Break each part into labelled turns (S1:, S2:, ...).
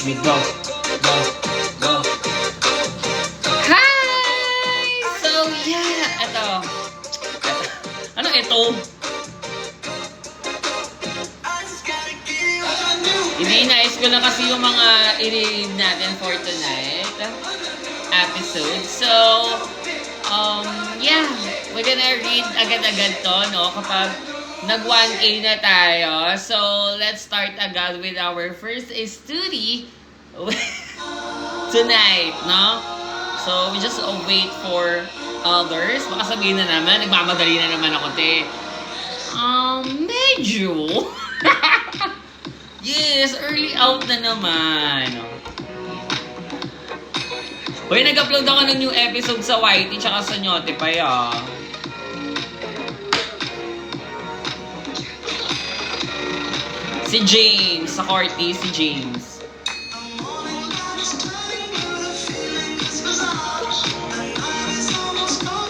S1: Watch me go. Go. Go. Hi! So, yeah. Ito. Ano ito? Hindi, nais ko na kasi yung mga i-read natin for tonight episode. So, yeah, we're gonna read agad-agad to, no? Kapag nag-1K na tayo. So, let's start agad with our first story tonight, no? So, we just wait for others. Baka sabihin na naman, nagmamadali na naman ako, te. Medyo. Yes, early out na naman. Uy, nag-upload ako ng new episode sa YT tsaka sa Spotify, Si James, sa Corty, si James.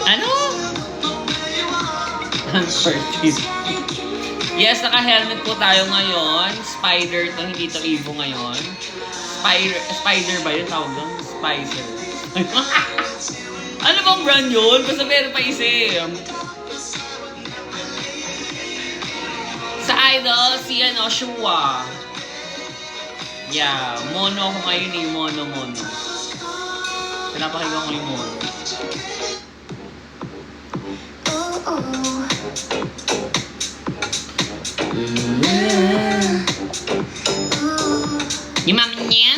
S1: Ano? Ang Corty. Yes, naka-helmet po tayo ngayon. Spider to, hindi to Evo ngayon. Spider ba yun tawag doon? Spider. Ano bang brand yun? Basta meron pa isa. Sa Idol, si Shua. Yeah, mono ko ngayon eh. Mono. Pinapakinggan ko yung mono. Yung mami niya?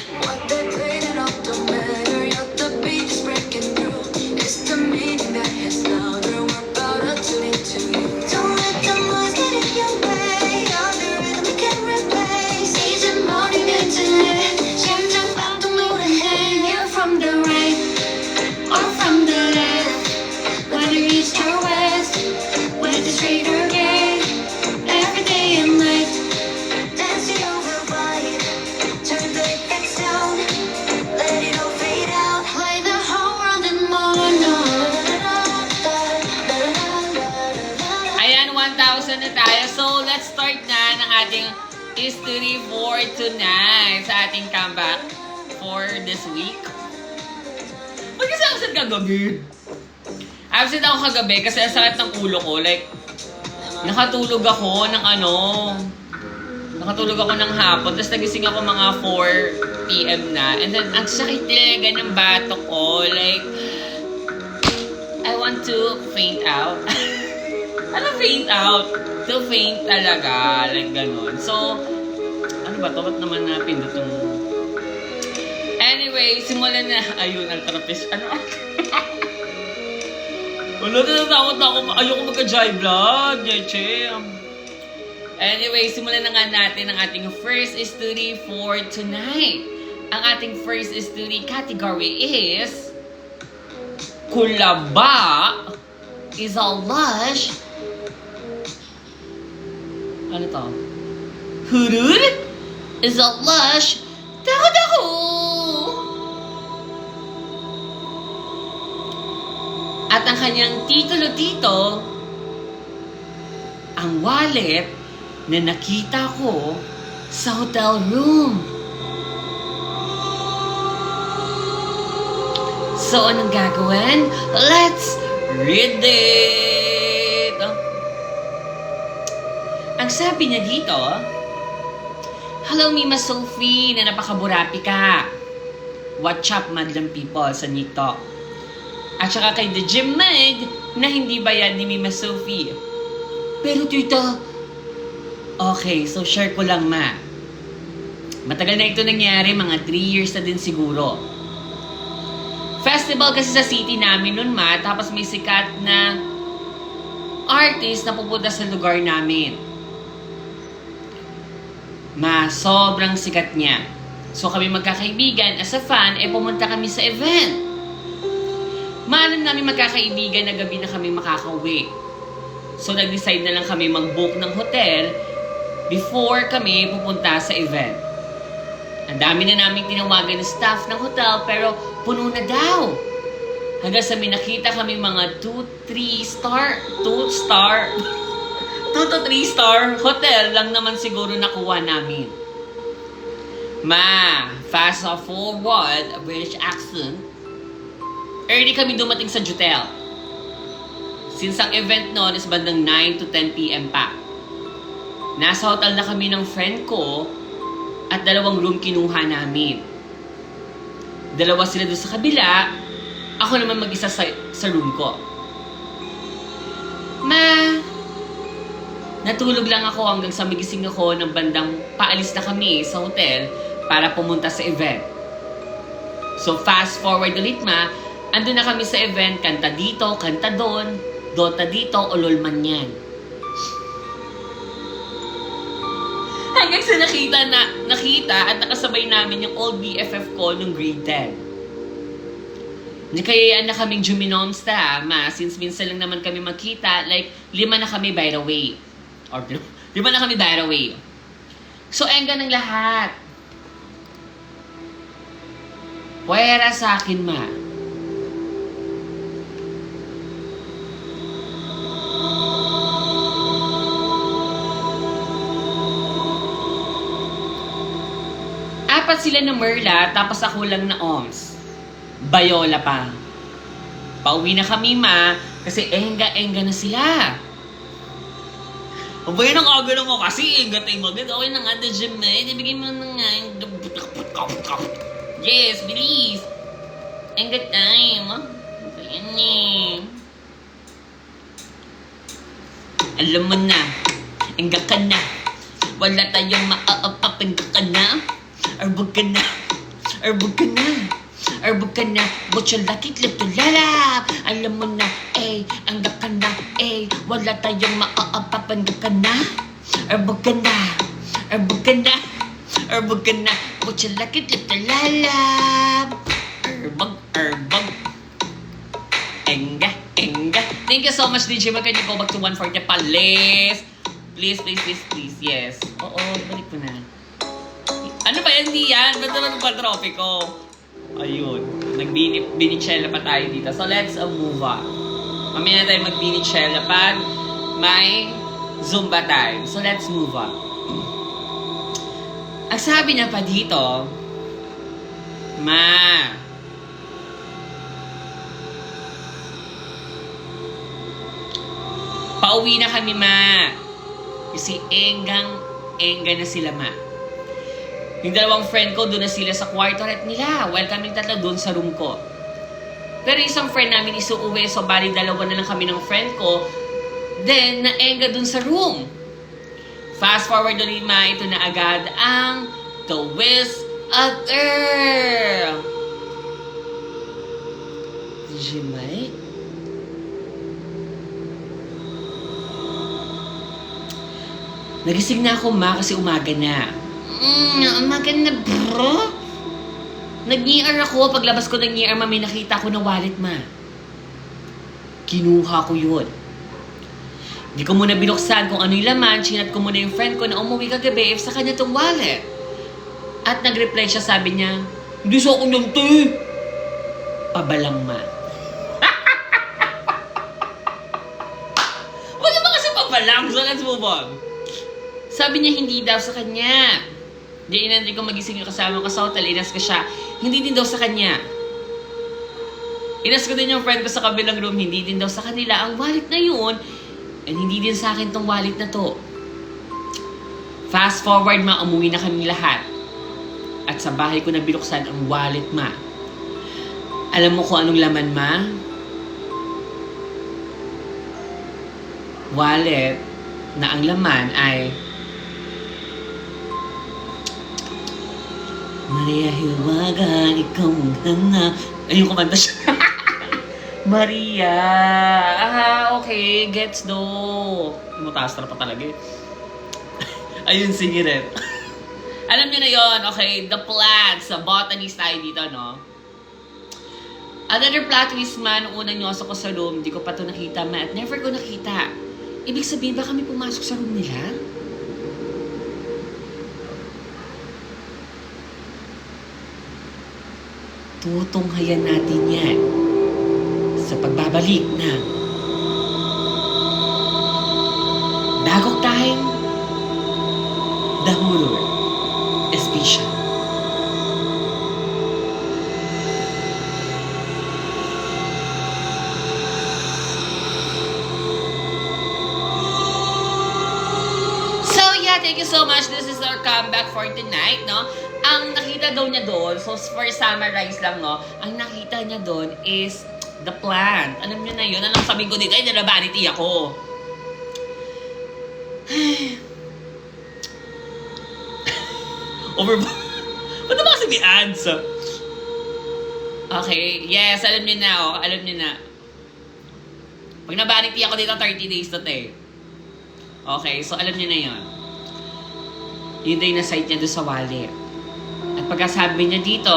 S1: History for tonight sa ating comeback for this week. Ba't kasi absent kagabi? Absent ako kagabi kasi ang sakit ng ulo ko. Like, nakatulog ako ng hapon. Tapos nagising ako mga 4 p.m. na. And then, ang sakit talaga ng batok ko. Like, I want to faint out. Ano faint out? To faint talaga. Like, ganun. So, ano ba to? Ba't naman napindot yung... Anyway, simulan na... Ayun, ultra-fish. Ano? Wala, natatakot ako. Ayoko magka-jive vlog. Yeche. Anyway, simulan na nga natin ang ating first story for tonight. Ang ating first story category is... Kulaba is a lush... Ano to? Hurud is a lush daho-daho. At ang kanyang titulo dito, ang wallet na nakita ko sa hotel room. So, anong gagawin? Let's read it! Ang sabi niya dito, Hello, Mima Sophie, na napakaburapi ka. What's up, madlang people sa TikTok? At saka kay The Gym Mag, na hindi bayad ni Mima Sophie. Pero tita, okay, so share ko lang ma. Matagal na ito nangyari, mga 3 years na din siguro. Festival kasi sa city namin nun ma, tapos may sikat na artist na pupunta sa lugar namin. Sobrang sikat niya. So kami magkakaibigan, as a fan, pumunta kami sa event. Maalam namin magkakaibigan na gabi na kami makakauwi. So nag-decide na lang kami mag-book ng hotel before kami pupunta sa event. Ang dami na namin tinawagan ng staff ng hotel pero puno na daw. Hanggang sa may nakita kami mga 2 to 3 star hotel lang naman siguro nakuha namin. Ma, fast forward, British accent. Early kami dumating sa Jutel. Since ang event noon is bandang 9 to 10 p.m. pa. Nasa hotel na kami ng friend ko at 2 room kinuha namin. 2 sila doon sa kabila, ako naman mag-isa sa room ko. Ma, natulog lang ako hanggang sa magising ako ng bandang paalis na kami sa hotel para pumunta sa event. So fast forward ulit ma, andun na kami sa event, kanta dito, kanta doon, dota dito, ulol man yan. Hanggang sa nakita at nakasabay namin yung old BFF ko nung grade 10. Nakayayaan na kaming juminomsta, ma, since minsan lang naman kami magkita, like 5 na kami by the way. Or 5 na kami by the way. So, engga ng lahat. Puwera sa akin, ma. Apat sila na Merla, tapos ako lang na OMS. Bayola pa. Pauwi na kami, ma, kasi engga-engga na sila. O ba yun ang aga mo kasi, engga tayo magad. Okay na nga, the gym na eh. Ibigay mo na nga. Yes, bilis. Engga time. Ayan eh. Alam mo na, engga ka na. Wala tayong maaapap, engga ka na. Arbog ka na. Arbog ka na. Arbog ka na. Butya lakit, lipto lalap. Alam mo na, engga ka na, wala tayong maaapap, engga ka na. Arbog ka na. Arbog ka na. Arbog ka na. Butya lakit, lipto lalap. Arbog, arbog. Engga, engga. Thank you so much, DJ. Can you go back to 140 palis? Please, please, please, please. Yes. Oo, balik mo na. Ano ba yan? Di yan. Ba't naman ba trophy ko? Ayun. Nagbinichella pa tayo dito. So, let's move on. Mamaya na tayo magbinichella pag may Zumba time. So, let's move on. Ang sabi niya pa dito, ma, pauwi na kami, ma. Kasi engga na sila, ma. Yung 2 friend ko, doon na sila sa kwartoret nila. While kaming 3 doon sa room ko. Pero isang friend namin isuuwi, so bali 2 na lang kami ng friend ko. Then, naengga doon sa room. Fast forward ulit, ma, ito na agad ang twist other. Jimay? Nagising na ako, ma, kasi umaga na. Umaga na, bro. Nag-ER ako. Paglabas ko ng ER, ma, may nakita ko na wallet, ma. Kinuha ko yun. Hindi ko muna binuksan kung ano yung laman. Chinat ko muna yung friend ko na umuwi kagabi if sa kanya tong wallet. At nag-reply siya, sabi niya, hindi sa ako nang pabalang, ma. Wala ba kasi pabalang? So let's move on. Sabi niya, hindi daw sa kanya. Di inantay ko magising yung kasama ko sa hotel. Inas ko siya. Hindi din daw sa kanya. Inas ko din yung friend ko sa kabilang room. Hindi din daw sa kanila. Ang wallet na yun, and hindi din sa akin tong wallet na to. Fast forward, ma, umuwi na kami lahat. At sa bahay ko na binuksan ang wallet, ma. Alam mo kung anong laman, ma? Wallet na ang laman ay Maria Hiwaga, ikaw ang hanga. Ayun, kumanta siya. Maria. Okay. Gets do. Mutaas na pa talaga eh. Ayun, sige rin. Alam nyo na yon. Okay, the plants. Botanist tayo dito, no? Another plot twist man, unang nyoso ko sa room, hindi ko pa ito nakita, ma. At never ko nakita. Ibig sabihin, ba kami pumasok sa room nila? Tutunghayan natin yan sa pagbabalik ng Bagong Time, The Horror Special. you so much. This is our comeback for tonight, no? Ang nakita daw niya doon, so for summarize lang, no? Ang nakita niya doon is the plant. Alam niyo na yun. Anong sabihin ko dito? Ay, nalabanity ako. Ba't naman kasi may ads? Okay. Yes, alam niyo na, oh. Alam niyo na. Pag nabanity ako dito, 30 days to te. Okay, so alam niyo na yun. Yun din na site niya doon sa wallet. At pagkasabi niya dito,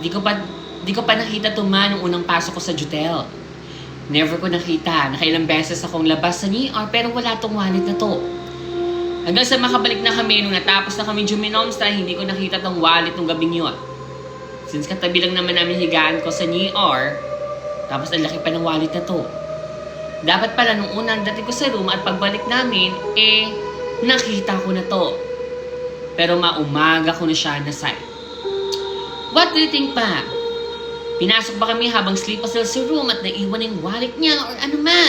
S1: di ko pa nakita tuma nung unang pasok ko sa Jutel. Never ko nakita. Nakailang beses akong labas sa NER, pero wala tong wallet na to. Hanggang sa makabalik na kami, nung natapos na kami Juminomstra, hindi ko nakita tong wallet nung gabing yun. Since katabi lang naman namin higaan ko sa NER, tapos ang laki pa ng wallet na to. Dapat pala nung unang dating ko sa room at pagbalik namin, nakita ko na to. Pero maumaga ko na siya na-sight. What do you think pa? Pinasok ba kami habang sleep pa sila sa room at naiwan yung wallet niya or ano ma?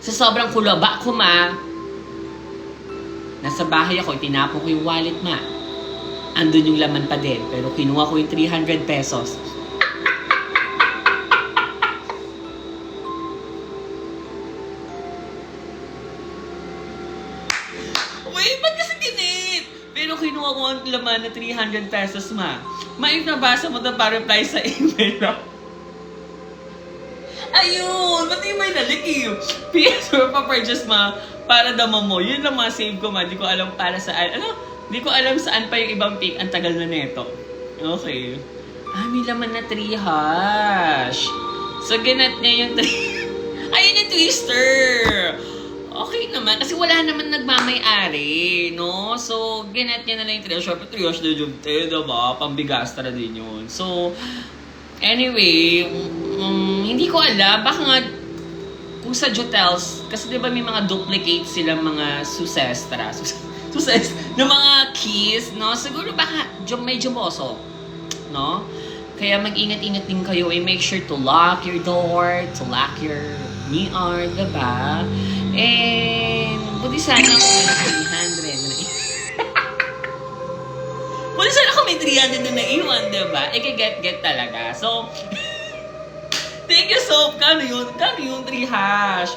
S1: Sa sobrang kulaba ko ma, nasa bahay ako, tinapon ko yung wallet ma. Andun yung laman pa din, pero kinuha ko yung 300 pesos. Wait, ba't kasi tinip? Pero kinuha ko ang laman na 300 pesos ma. If nabasa mo na pa-reply sa email. Ayun! Ba't yung may nalikiw? PS or pa-purchase ma para dama mo. Yun lang mga save ko ma. Di ko alam para saan. Di ko alam saan pa yung ibang pick. Ang tagal na neto. Okay. May laman na 3 hash. So, ganat niya yung 3. Ayun yung twister! Okay naman. Kasi wala naman nagmamay-ari, no? So, ginat niya na lang yung 3 hash. Siyempre, 3 hash na yung 10, diba? Pambigasta na din yun. So, anyway, hindi ko alam. Baka nga, kung sa Jotels, kasi diba may mga duplicate silang mga susestra. Na mga keys, no? Siguro baka medyo moso, no? Kaya mag-ingat-ingat din kayo. Make sure to lock your door, to lock your NER, diba? And, buti sana ako may 300 na buti sana ako may 300 na naiwan, diba? Get talaga. So, thank you so, kano yung 3 hash.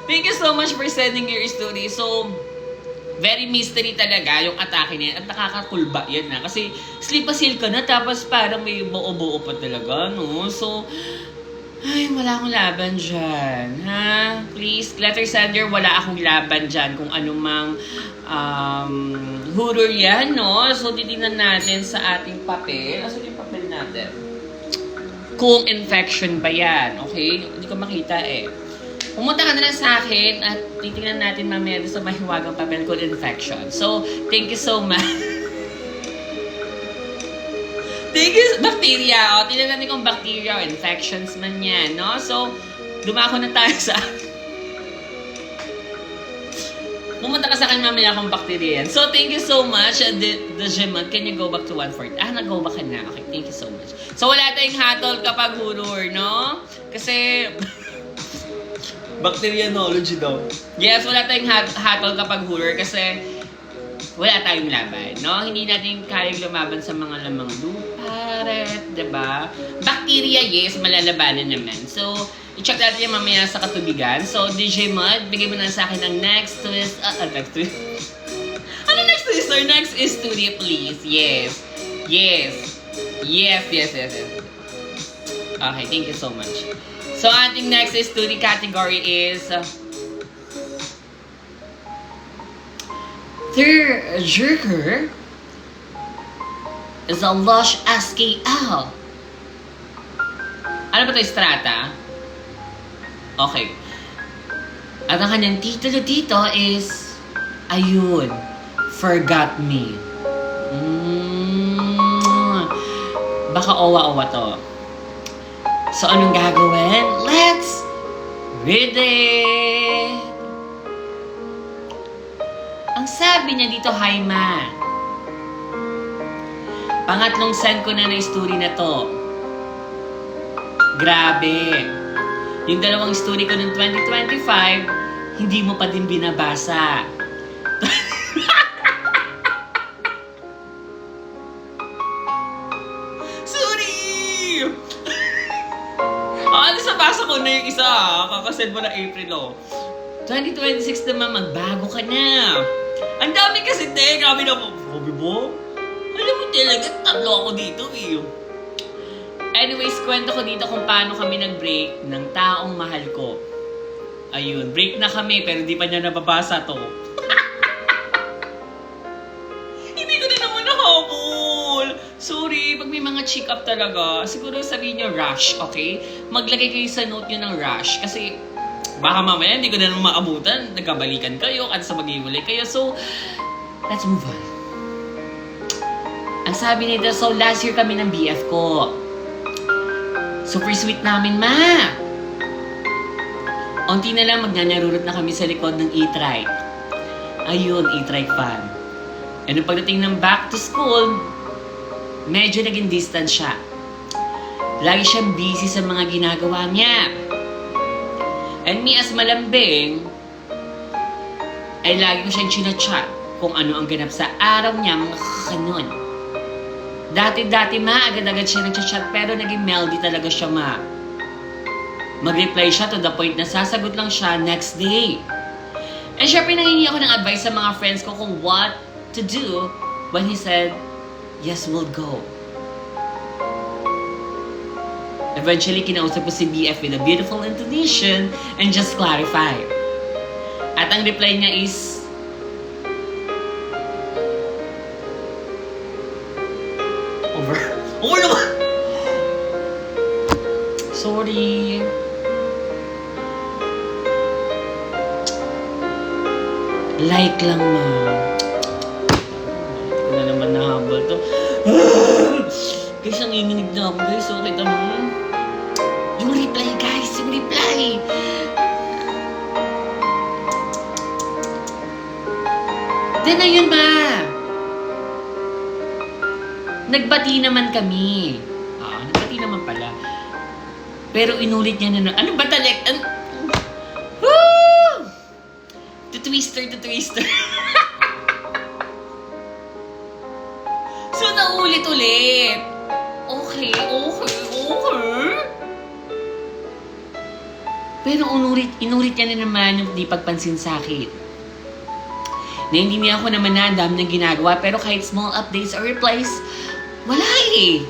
S1: Thank you so much for sending your story. So, very mystery talaga yung atake niya. At nakakakulba yan na. Kasi sleep-a-seal ka na, tapos parang may buo-buo pa talaga, no? So, ay, wala akong laban dyan. Ha? Please, letter sender, wala akong laban dyan. Kung anumang horror yan, no? So, titignan natin sa ating papel. Asan yung papel natin? Kung infection ba yan, okay? Hindi ko makita eh. Pumunta ka na lang sa akin at titignan natin mamaya sa mahiwagang papel kung infection. So, thank you so much. Thank you, bacteria. Tignan natin kung bacteria o infections man yan, no? So, dumako na tayo sa... Pumunta ka sa akin mamaya kung bacteria yan. So, thank you so much, the Gemma. Can you go back to 140? Nag-go back ka na. Okay, thank you so much. So, wala tayong hatol kapag horror, no? Kasi... Bacterianology daw. Yes, wala tayong hatol kapag horror kasi wala tayong laban, no? Hindi natin kayang lumaban sa mga lamang lupa, diba? Bacteria, yes, malalabanan naman. So, i-check natin yung mamaya sa katubigan. So, DJ Mud, bigay mo na sa akin ng next twist. Next twist? Ano next twist? Or next is studio, please. Yes. Okay, thank you so much. So, ating next is study category is Their jerker is a lush SKL. Ano ba ito, strata? Okay. At ang kanyang titulo dito is ayun, Forgot Me. Baka owa-owa to. So, anong gagawin? Let's read it! Ang sabi niya dito, hi ma. Pangatlong send ko na story na to. Grabe. Yung dalawang story ko noong 2025, hindi mo pa din binabasa. na yung isa ha. Kakasend mo na April oh. 2026 naman, magbago ka na. Ang dami kasi te, grabe na po. Sabi mo? Alam mo talaga, tatlo ako dito eh. Anyways, kwento ko dito kung paano kami nag-break ng taong mahal ko. Ayun, break na kami pero di pa niya nababasa to. Hindi ko na naman nahabol. Sorry, pag may mga check up talaga, siguro sabihin niyo rush, okay? Maglagay kayo sa note niyo ng rush kasi baka mamaya hindi ko na naman maabutan. Nagkabalikan kayo at sa mag-iwalay kayo. So, let's move on. Ang sabi nito, so last year kami ng BF ko. Super sweet namin, ma. Unti na lang magnanarurot na kami sa likod ng e-trike. Ayun, e-trike fan. And nung pagdating ng back to school, medyo naging distant siya. Lagi siyang busy sa mga ginagawa niya. And me as malambing, ay lagi ko siyang chinachat kung ano ang ganap sa araw niya, mga kakanon. Dati-dati ma, agad-agad siya nagchat-chat pero naging melody talaga siya ma. Mag-reply siya to the point na sasagot lang siya next day. And syempre nangingi ako ng advice sa mga friends ko kung what to do when he said, yes, we'll go. Eventually, kinausap ko si BF with a beautiful intonation and just clarify. At ang reply niya is, over naman! Sorry. Like lang, ma. Hindi ko na naman nahabol to. Guys, ang inginig na ako, guys. Okay, tama. Yung reply, guys. Yung reply. Then, ayun, ma. Nagbati naman kami. Nagbati naman pala. Pero inulit niya na, ano ba talaga? Woo! To twister. So, naulit-ulit. Okay. Pero inulit niya na naman yung di pagpansin sa akin. Naintindihan ko naman na ang dami ng ginagawa, pero kahit small updates or replies, wala eh.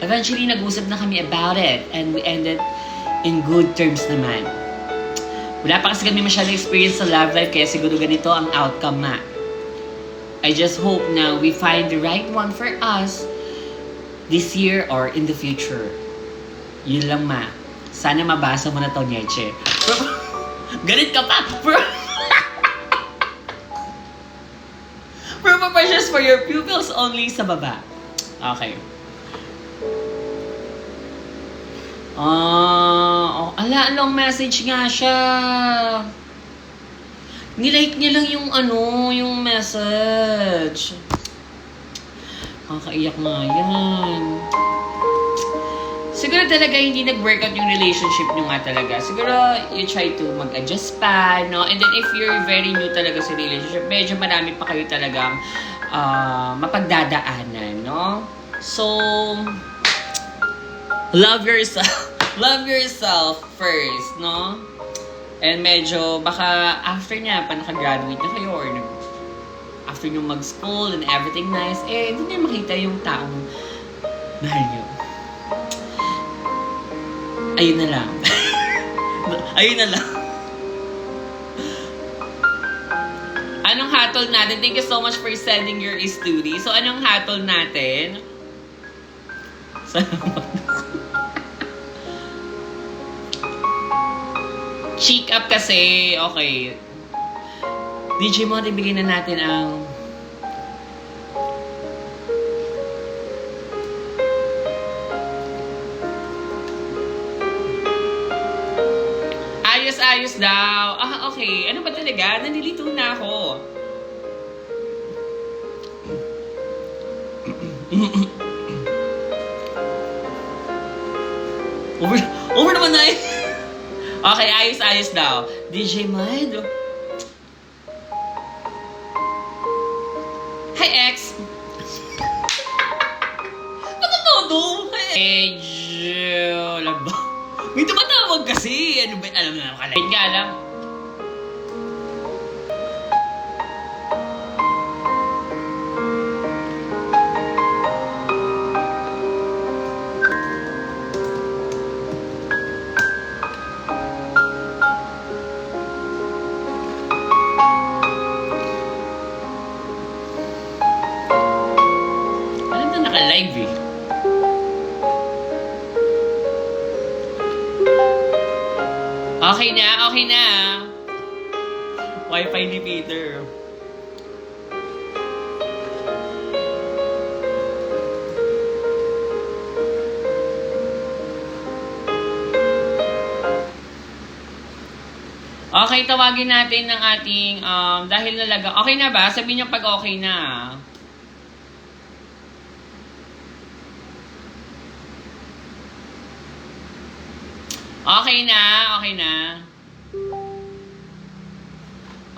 S1: Eventually, nag-usap na kami about it and we ended in good terms naman. Wala pa kasi kami masyadong experience sa love life kaya siguro ganito ang outcome ma. I just hope na we find the right one for us this year or in the future. Yun lang ma. Sana mabasa mo na to, Nietzsche. Galit ka pa! Pressures for your pupils only sa baba. Okay. Long message nga siya. Nilike niya lang yung message. Kakaiyak nga yan. Siguro talaga hindi nag-workout yung relationship nyo nga talaga. Siguro you try to mag-adjust pa, no? And then if you're very new talaga sa relationship, medyo marami pa kayo talagang mapagdadaanan, no? So, love yourself. Love yourself first, no? And medyo, baka after niya, pa nakagraduate na kayo or after nyo mag-school and everything nice, doon niya makita yung taong mahal nyo. Ayun na lang. Ayun na lang. Anong hatol natin? Thank you so much for sending your story. So, anong hatol natin? Cheek up kasi. Okay. DJ mo, ibigay na natin ang ayos daw. Okay. Ano ba talaga? Nanilito na ako. Over naman na eh. Okay, ayos daw. DJ Mind. Hi, X. Ano to? Medyo laba. May kasi. Ano ba? Alam na naman. Wait nga lang. Alam na naka-live eh. Okay na, okay na. Wi-Fi ni Peter. Okay, tawagin natin ng ating, dahil nalaga, okay na ba? Sabihin niyo pag okay na. Okay na, okay na.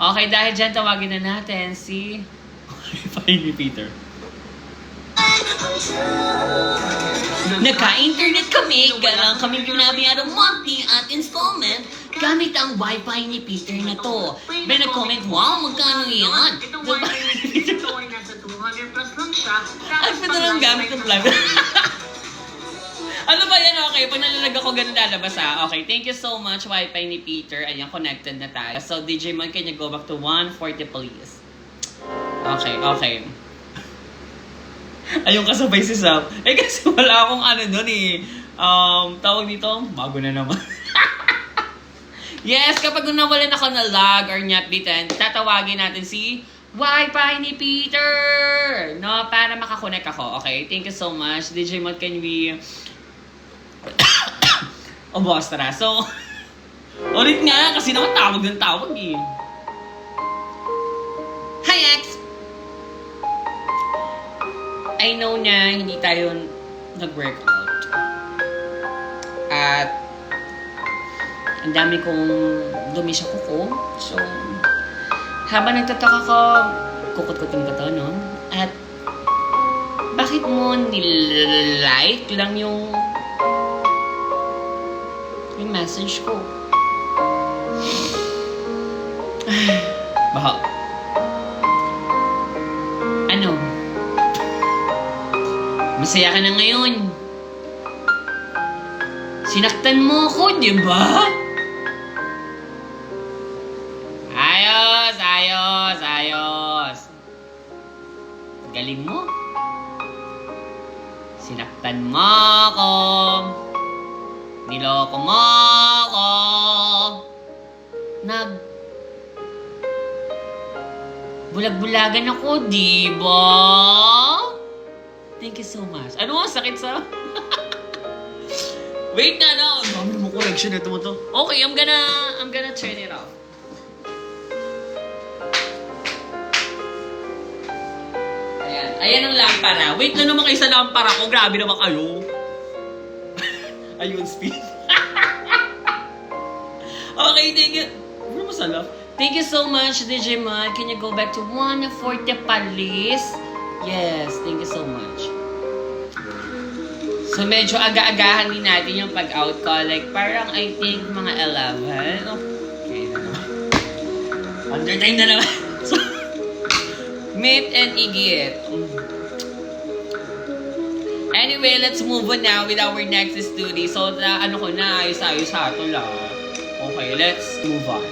S1: Okay, dahil dyan, tawagin na natin si Wi-Fi Peter. Nagka-internet kami, galang kami binabayad ng monthly at installment gamit ang Wi-Fi ni Peter na to. May nag-comment, wow, magkano yan?
S2: Itong Wi-Fi ni Peter po ay nasa 200 plus lang siya.
S1: Ay, pwede lang gamit ng plug. Ano ba yan? Okay, pag nalalag ako, ganun lalabas ha. Okay, thank you so much, Wi-Fi ni Peter. Ayan, connected na tayo. So, DJ Mon, can you go back to 140 please? Okay, okay. Ayun, kasabay si Sam. Eh, kasi wala akong ano nun eh. Tawag dito, bago na naman. Yes, kapag nawalan ako na lag or nyapbitan, tatawagin natin si Wi-Fi ni Peter! No, para makakonect ako. Okay, thank you so much. DJ Mon, can we... O, boss, tara. So, ulit nga, kasi naman tawag ng tawag eh. Hi, X! I know na hindi tayo nag-workout. At ang dami kong dumi sa kuko. So, habang nagtataka ko, kukot-kutin ko to, no? At bakit mo nilike lang yung message ko? Baha. Ano? Masaya ka na ngayon. Sinaktan mo ako, di ba? Ayos, ayos, ayos. Galing mo. Sinaktan mo ako. Niloko mo ako. Bulag-bulagan ako, di ba? Thank you so much. Ano? Sakit sa... Wait na, no. Dami mo correction ito mo to. Okay, I'm gonna turn it off. Ayan. Ayan ang lampara. Wait na naman kayo sa lampara ko. Grabe naman kayo. Ayun, speed. Okay, thank you. Ano masarap? Thank you so much, DJ Mon. Can you go back to 140 please? Yes, thank you so much. So, medyo aga-agahan din natin yung pag-out ko. Like, parang I think mga 11. Okay na naman. Under time na naman. So, meet and igit. Anyway, let's move on now with our next study. So, ano ko na, ayos-ayos sa ito lang. Okay, let's move on.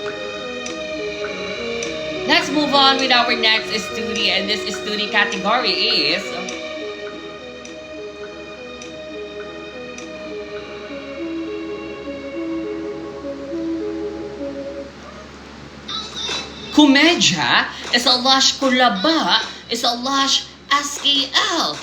S1: Let's move on with our next study. And this study category is... Komedya is a lush kulaba is a lush SKL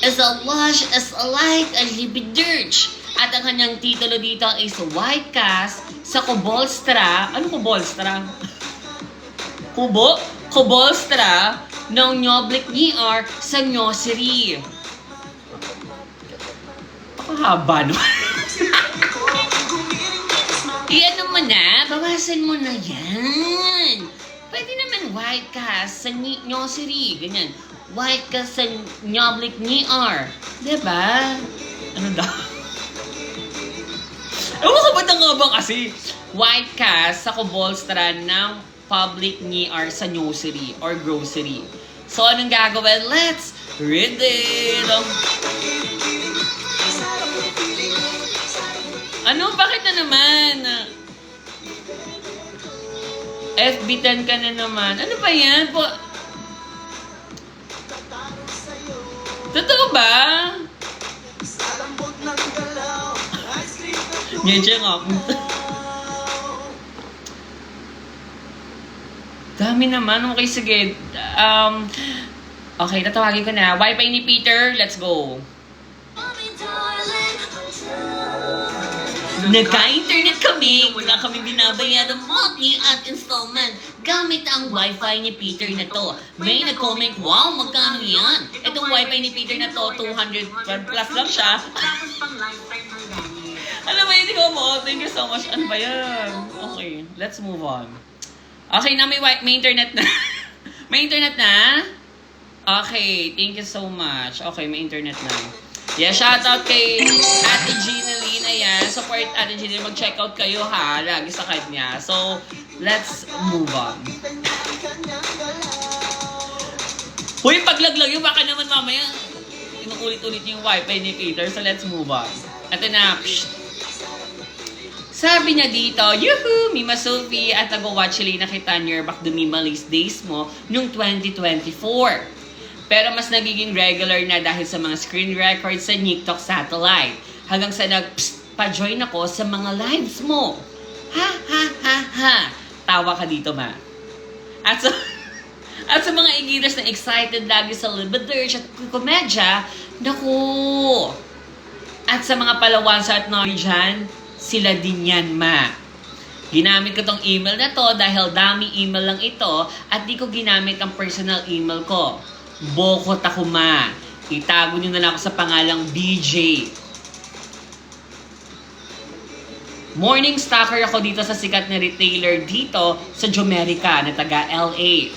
S1: is a lush is like a libidirge. At ang kanyang titulo dito is White Cast sa Kubolstra. Ano Kubolstra? Kubolstra ng Nyoblik Niar sa Nyosiri. Pakahaba naman. Iyan mo na, bawasan mo na yan. Pwede naman White Cast sa Nyosiri, ganyan. White Cast sa Nyoblik Niar. Diba? Ano daw? Ewan ko ba't ang ngabang kasi? White cast sa kubolstran ng public NER sa nursery or grocery. So, anong gagawin? Let's read it! Ano? Bakit na naman? FB10 ka na naman. Ano ba yan? Totoo ba? Medyo nga. Dami naman. Okay, sige. Okay, tatawagin ko na. Wi-Fi ni Peter. Let's go. Nagka-internet kami, wala kami binabayad ng monthly at installment gamit ang Wi-Fi ni Peter na to. May nag-comment, wow, magkano yan? Itong Wi-Fi ni Peter na to, 200 plus lang siya.
S2: Tapos pang lifetime ng gamit.
S1: Alam mo, hindi ko mo. Thank you so much. Ano ba yan? Okay, let's move on. Okay na, may internet na. May internet na? Okay, thank you so much. Okay, may internet na. Yeah, shout out kay Ate Ginaline. Ayan, support Ate Ginaline. Mag-check out kayo ha, lagi sa kanya. So, let's move on. Uy, paglaglag yun, baka naman mamaya inuulit-ulit yung wifi ni Peter. So, let's move on. Ito na, sabi niya dito, yuhu, Mima Sophie, at nag-watch sila na kita near back the Minimalist days mo noong 2024. Pero mas nagiging regular na dahil sa mga screen records sa TikTok satellite. Hanggang sa pa-join ako sa mga lives mo. Ha, ha, ha, ha. Tawa ka dito, ma. At sa mga igilas na excited lagi sa Liberty at komedya, naku. At sa mga palawansa at nori dyan, sila din yan, ma. Ginamit ko tong email na to dahil dami email lang ito at di ko ginamit ang personal email ko. Bokot ako, ma. Itago nyo na lang ako sa pangalang BJ. Morning stalker ako dito sa sikat na retailer dito sa Jomerica na taga LA.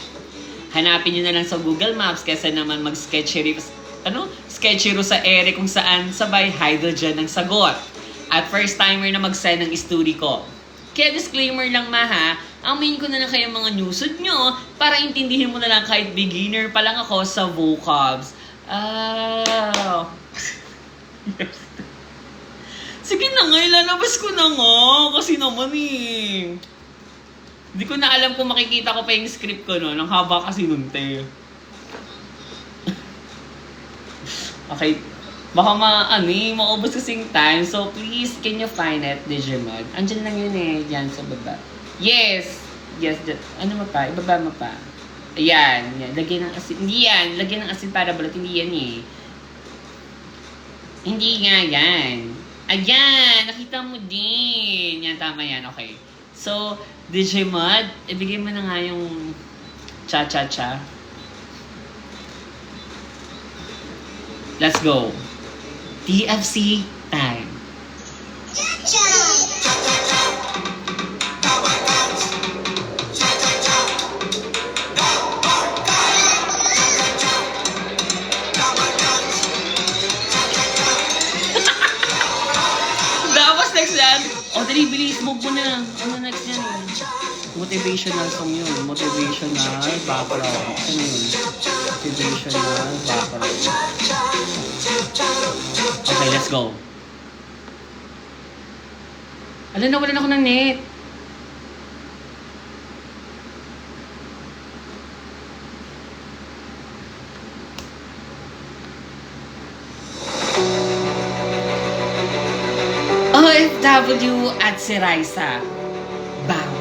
S1: Hanapin nyo na lang sa Google Maps kaysa naman mag-sketchy sa ere kung saan sabay hydrogen ang sagot. At first timer na mag-send ng story ko. Kaya disclaimer lang, ma, ha, amin ko na lang kayo mga newsod nyo para intindihin mo na lang kahit beginner pa lang ako sa vocabs. Oh. Sige na nga, ilalabas ko na nga. Kasi naman eh. Hindi ko na alam kung makikita ko pa yung script ko no. Ang haba kasi nun, te. Okay. Baka maubos kasing time. So, please, can you find it, Digimon? Andyan lang yun eh, dyan sa baba. Yes! Yes, ano mo pa? Ibaba mo pa. Ayan, yan. Lagyan ng asin. Hindi yan. Lagyan ng asin para balot. Hindi yan eh. Hindi nga yan. Ayan! Nakita mo din. Yan, tama yan. Okay. So, Digimon, ibigay mo na nga yung cha-cha-cha. Let's go. TFC time. Tapos next yan. O, dali, bilis. Move mo na. Ano next yan? Motivational song yun. Motivational background. Ano yun? Motivational background. Okay, let's go. Alam, nawalan ako ng net. OFW at si Raisa. Bang.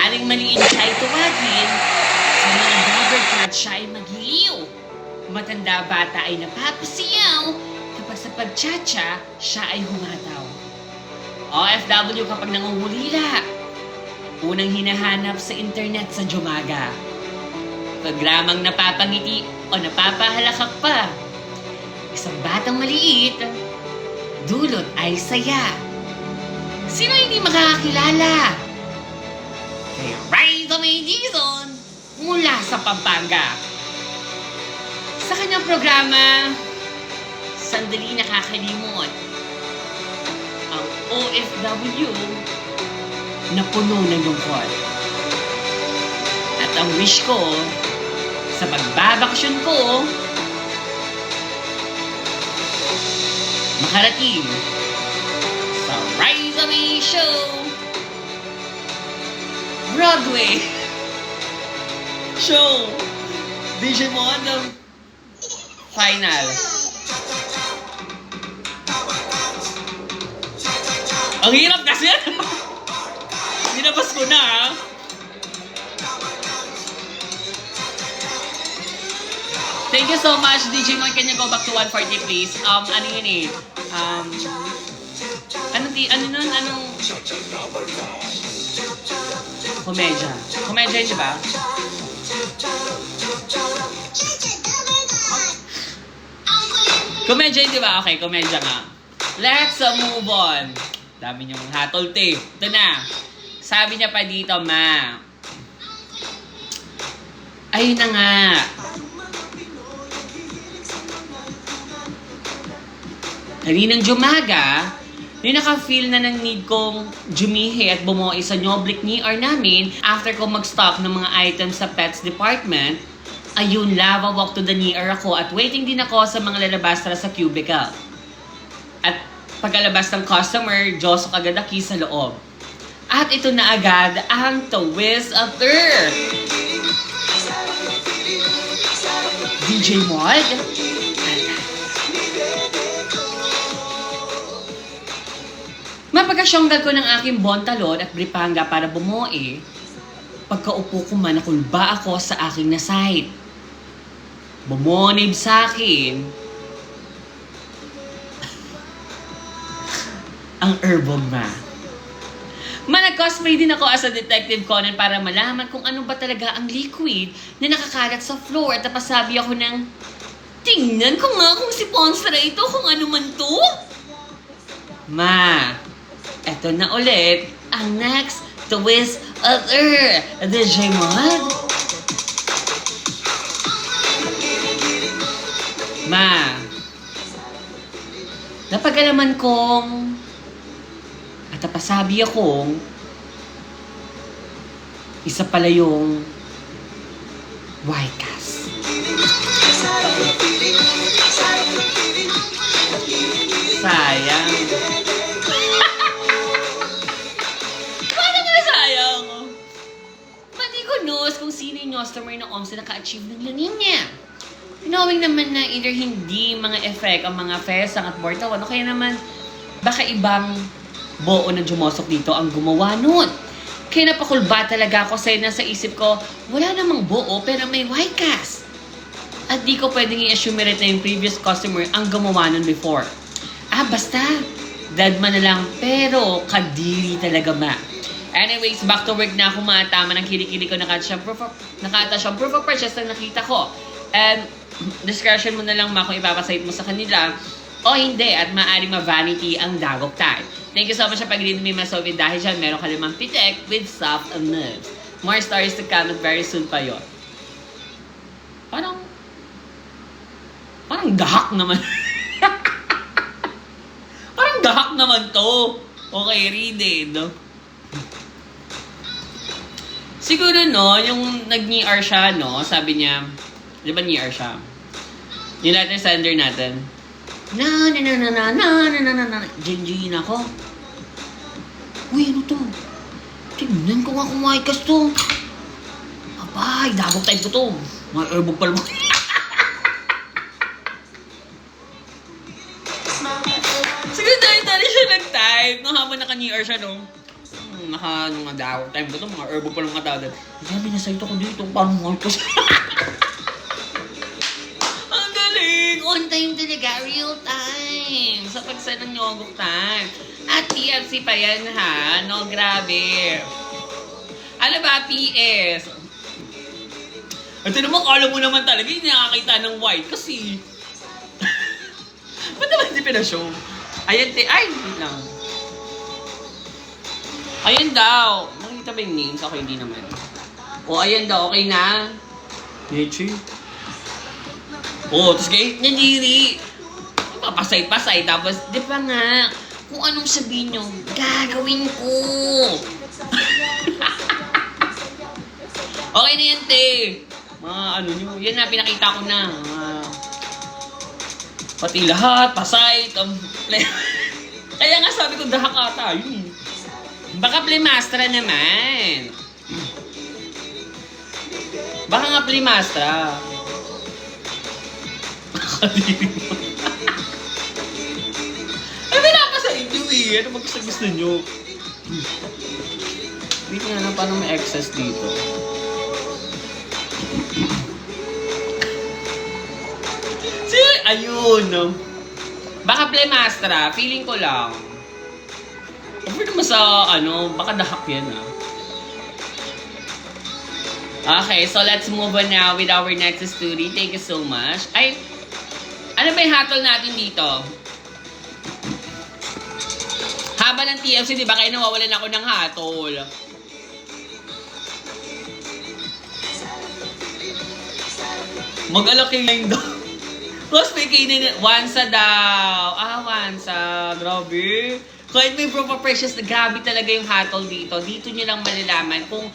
S1: Aling maliit siya ay tuwagin. Sa mga rubber cat siya ay magiliw. Matanda bata ay napapasiyaw. Kapag sa pagtsatsa, siya ay humataw. OFW kapag nangungulila. Unang hinahanap sa internet sa Jomaga. Programang napapangiti o napapahalakak pa. Isang batang maliit, dulot ay saya. Sino hindi makakakilala? Kay Raisa May Dizon mula sa Pampanga. Sa kanyang programa, sandali nakakalimot. Ang OFW na puno ng lungkot. At ang wish ko sa pagbabakasyon ko, makarating sa Rise of Me Show Broadway show Digimon final. Ang hirap kasi Ninabas ko na, ha? Thank you so much, DJ Moy. Can you go back to 140, please? Ano yun eh? Anong... Komedya. Komedya yun, di ba? Komedya yun, di ba? Okay, komedya nga. Let's move on. Dami niyong hatol, te. Ito na. Sabi niya pa dito, ma. Ayun na nga. Kaninang Jumaga, yung naka-feel na ng need kong jumihi at bumuhay sa Nyoblik ni or namin after ko mag-stock ng mga items sa pets department, ayun, lava walk to the NER ako at waiting din ako sa mga lalabas tara sa cubicle. At pagkalabas ng customer, Diyos agad aki sa loob. At ito na agad ang Twist of Earth. DJ Mod? Mapagkasyonggal ko ng aking bontalon at bripanga para bumuo pagkaupo ko man nakulba ako sa aking naside. Bumonib sa akin ang Herbog Ma. Nag-cosplay din ako as a Detective Conan para malaman kung ano ba talaga ang liquid na nakakalat sa floor at napasabi ako ng tingnan ko nga kung si Ponstra ito kung ano man to. Ma, eto na ulit ang next Twist of Earth. DJ Mod? Ma, napagalaman kong at napasabi akong isa pala yung Wicas. Sayang. Paano nga sayang? Pati ko knows kung sino yung customer na OMS na naka-achieve ng lanin niya. Knowing naman na either hindi mga effect ang mga Fesang at Bortawan o kaya naman baka ibang buo na jumusok dito ang gumawa nun. Kaya napakulba talaga ako sa nasa isip ko, wala namang buo pero may Wicas. At di ko pwedeng i-assume na yung previous customer ang gumawa nun before. Basta, dadma na lang pero kadiri talaga ma. Anyways, back to work na ako ma. Tama ng kilikili ko, nakata siyang proof of purchase na nakita ko. And discretion mo na lang ma kung ipapasite mo sa kanila o hindi at maaari ma-vanity ang dagok time. Thank you so much sa pag-read me masovid dahil dyan meron ka limang pitek with soft and nerves. More stories to come at very soon pa yun. Parang gahak naman. Parang gahak naman to. Okay, read it. No? Siguro no, yung nag-NER siya, no, sabi niya, di ba NER siya? Yung letter sender natin. Genjin ako. Uy, ano to? Tignan ko nga kung Wicas to. Abay, dagok type ko to. Mga Herbog pala mo. Siguro dahil siya nag-type. No, habang naka-NER siya, no? Mga dagok type ko to. Mga Herbog pala mga tao. Sabi na sa'yo ko dito. Parang Wicas. On time talaga, real time. Sa pagsa ng Nyogok time. At TFC pa yan ha. No, grabe. Ano ba, PS? Ito naman, alam mo naman talaga, hindi nakakita ng white kasi. Ba't naman hindi pinashow? Ayan, ay, hindi lang. Ayan daw. Nakita ba yung names? Okay, hindi naman. O, ayan daw, okay na. Yechi. Oh, tapos kayo, nandiri. papasay-pasay. Tapos, di ba nga, kung anong sabihin nyo, gagawin ko. Okay na yan, te. Mga ano nyo, yan na, pinakita ko na. Pati lahat, pasay, kaya nga sabi ko, dahak ata, yun. Baka Playmastra naman. Baka nga Playmastra. Nakadiri mo. Ay, wala sa inyo eh. Ano ba gusto nyo? Hindi nga na paano may excess dito. Ayun. Baka Playmastra. Feeling ko lang. Over naman sa, baka dahak yan Okay, so let's move on now with our next story. Thank you so much. Ay, ano ba yung hatol natin dito? Haba ng TFC, di ba? Kaya nawawalan ako ng hatol. Mag-alok yung line daw. Tapos may kainin, Wansa daw. Wansa. Grabe. Kahit may proper precious, grabe talaga yung hatol dito. Dito nyo lang malalaman kung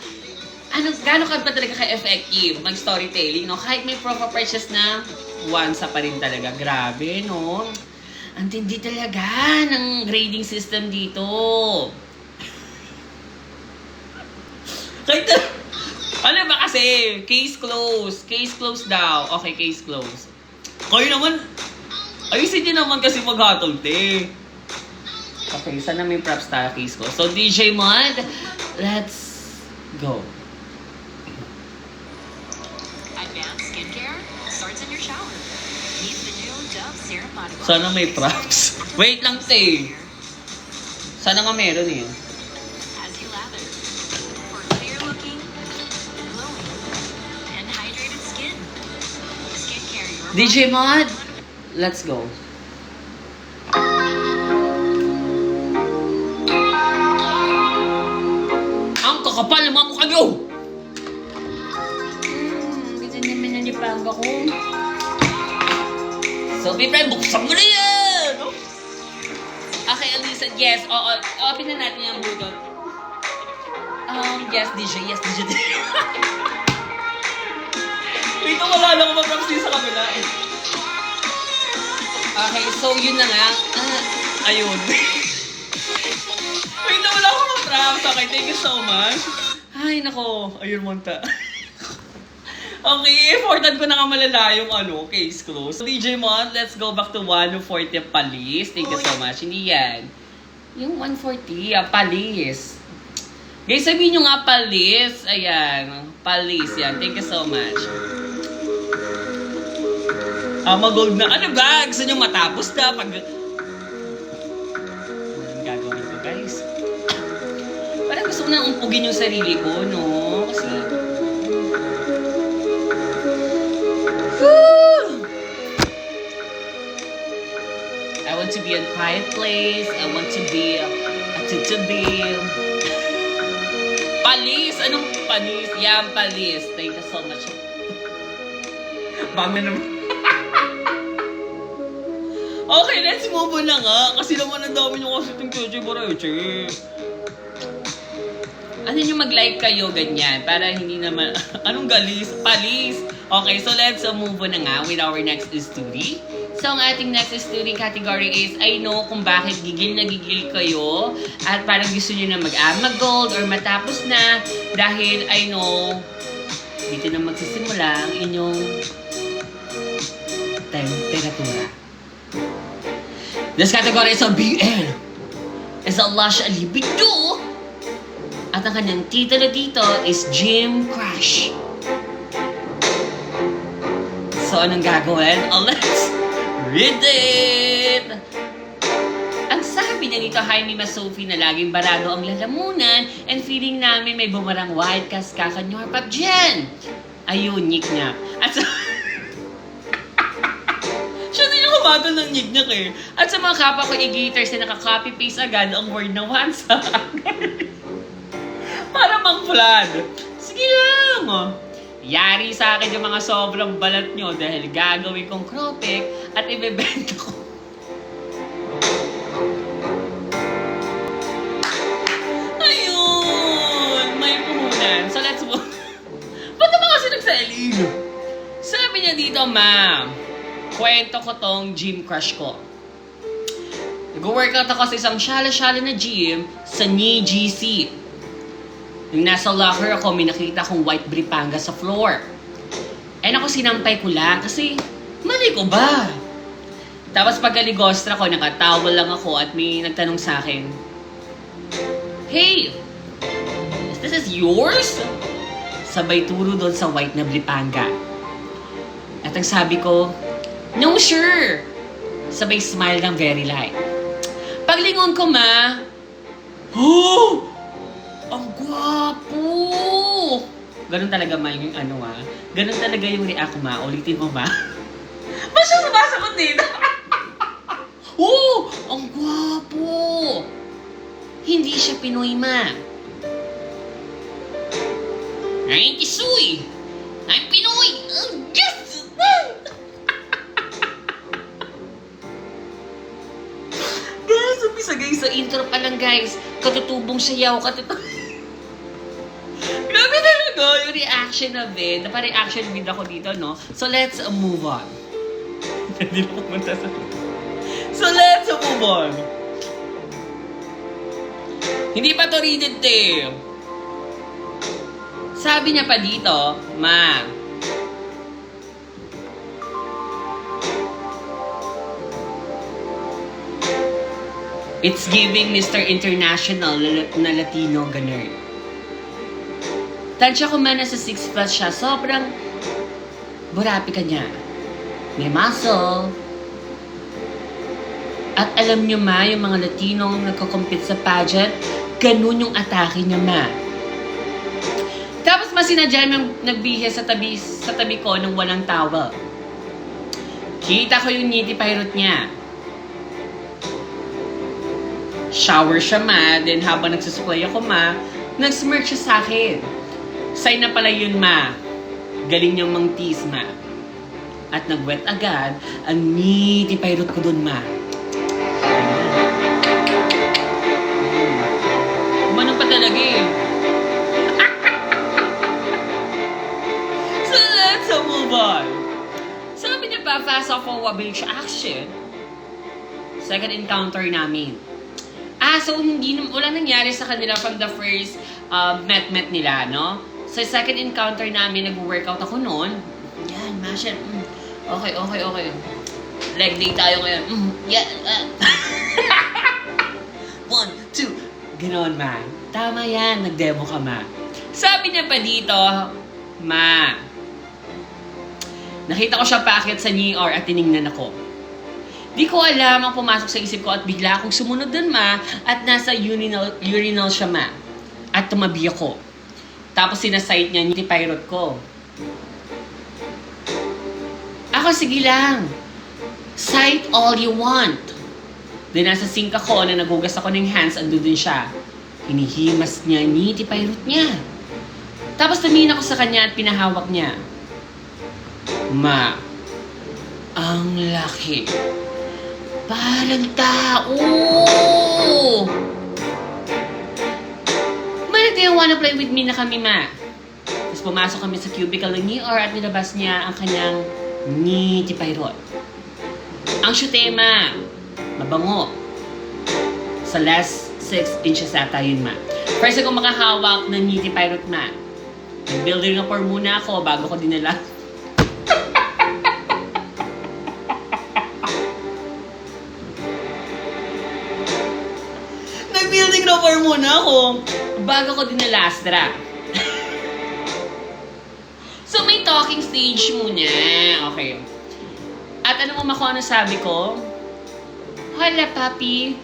S1: gaano ka ba talaga ka-effective mag-storytelling, no? Kahit may proper precious na, Wansa pa rin talaga. Grabe, no? Ang tindi talaga ng grading system dito. Kahit ano ba kasi? Case closed. Case closed daw. Okay, case closed. Kayo naman, ayusin nyo naman kasi maghatol, te. Okay, sana may props tayo case closed. So, DJ Mod, let's go.
S3: Advanced skincare starts in your shower. Meet the new Dove Serum Body Wash.
S1: Sana may props. Wait lang, te. Sana nga meron eh.
S3: As you lather for clear looking, glowing, and hydrated skin. Skincare your
S1: DJ Mod, let's go. Ang kakapal ng mga mukha nyo! Ganda naman na nipanga ko. So, friend, buksan mo na yan! Okay, Alisa, yes. Oo, open na natin yung butot. Yes, DJ. Yes, DJ. Dito wala lang ako mag-props din sa kabila eh. Okay, so yun na nga. Ayun. Wait na wala ako mag-props. Okay, thank you so much. Ay, nako. Ayun, monta. Okay, effortan ko na nga malala yung case close. So, DJ Mon, let's go back to 140 Palis. Thank you so much. Hindi yan. Yung 140, Palis. Guys, sabihin nyo nga Palis. Ayan. Palis yan. Thank you so much. Mag-gold na. Ano ba? Gusto nyo matapos na pag... Anong gagawin ko, guys? Parang gusto ko na umpugin yung sarili ko, no? Kasi... I want to be in a quiet place. I want to be... Palis! Anong palis? Yan, palis. Thank you so much. Bangga naman. Okay, let's move on na nga. Kasi naman ang dami nyo kasi itong Chochi Boreche. Ano nyo mag-like kayo, ganyan. Para hindi naman... Anong galis? Palis! Okay, so let's move on na nga with our next story. So, ang ating next story category is, I know kung bakit gigil na gigil kayo at parang gusto nyo na mag-gold or matapos na dahil I know dito na magsisimula ang inyong temperatura. This category is a BL. Is a lush libido. At ang kanyang titulo dito is Gym Crash. So, anong gagawin? Let's read it! Ang sabi niya dito, hi Mima Sophie, na laging barado ang lalamunan and feeling namin may bumarang white kas kakanyor pap dyan. Ayun, nyik-nyak. At sa... Siya din yung kumagal ng nyik-nyak eh. At sa mga kapwa ko e-gators na naka-copy-paste agad ang word na wansa. Para mang flood. Sige lang. Yari sa akin yung mga sobrang balat nyo dahil gagawin kong cropek at ibebenta ko. ma, kwento ko tong gym crush ko. Nag-workout ako sa isang shala-shala na gym sa Ni GC. Nung nasa locker ako, may nakita akong white bripanga sa floor. Eh ako sinampay ko lang kasi mali ko ba? Tapos pagkaligostra ko, nakatawal lang ako at may nagtanong sa akin, "Hey, this is yours?" Sabay turo doon sa white na bripanga. At ang sabi ko, "No sure." Sabay smile ng very light. Paglingon ko, ma, "Oh! Ang gwapo!" Ganun talaga, ma, yung ano, ha? Ganun talaga yung react, ma. Ulitin mo, ma. Ba't siya sumasagot dito? Oh! Ang gwapo! Hindi siya Pinoy, ma. I'm Isuy! I'm Pinoy! Yes! Guys, umpisa guys, sa intro pa lang guys. Katutubong sayaw, Grabe talaga yung reaction na vid. Napa-reaction vid ako dito, no? So, let's move on. Hindi na pumunta sa... So, let's move on. Hindi pa to readed, Sabi niya pa dito, ma, it's giving Mr. International na Latino ganun. Tansya ko man nasa 6 plus siya, sobrang burapi ka niya. May muscle. At alam niyo, ma, yung mga Latinong nagko-compete sa pageant, ganun yung atake niya, ma. Tapos mas sinadya nang nagbihis sa tabi ko nung walang towel. Kita ko yung nitty pirate niya. Shower siya, ma. Then habang nagsusuklay ako, ma, nag-smirk siya sa akin. Sign na pala yun, ma. Galing niyang mang-tease, ma. At nag-wet agad ang nitty pirate ko dun, ma. Manong pa talaga eh. So let's move on. Sabi niya pa, fast off for wabili siya action. Second encounter namin. So wala nangyari sa kanila from the first met nila, no? Sa second encounter namin, nag-workout ako noon. Yan, Masha. Okay. Leg day tayo ngayon. Yeah. 1, 2. Ganoon, ma. Tama yan, nag-demo ka, ma. Sabi niya pa dito, ma, nakita ko siya paakyat sa New York at tiningnan ako. Di ko alam ang pumasok sa isip ko at bigla akong sumunod dun, ma, at nasa urinal siya, ma. At tumabi ako. Tapos sinasight niya yung pirate ko. Ako, sige lang. Sight all you want. Then nasa sink ako na nagugas ako ng hands, ando dun siya. Hinihimas niya, nitty pirate niya. Tapos tumingin ako sa kanya at pinahawak niya. Ma, ang laki. Parang tao. Do you wanna play with me na kami, ma? Tapos pumasok kami sa cubicle ni or at nilabas niya ang kanyang nitty pirate. Ang syute, ma, mabango. Sa last 6 inches ata yun, ma. First ako makahawak ng nitty pirate, ma. Nag-building rapport muna ako bago ko dinala. Nag-building rapport muna ako bago ko dinalastra. So, may talking stage muna. Okay. At ano mo kung ano sabi ko? Hala, papi.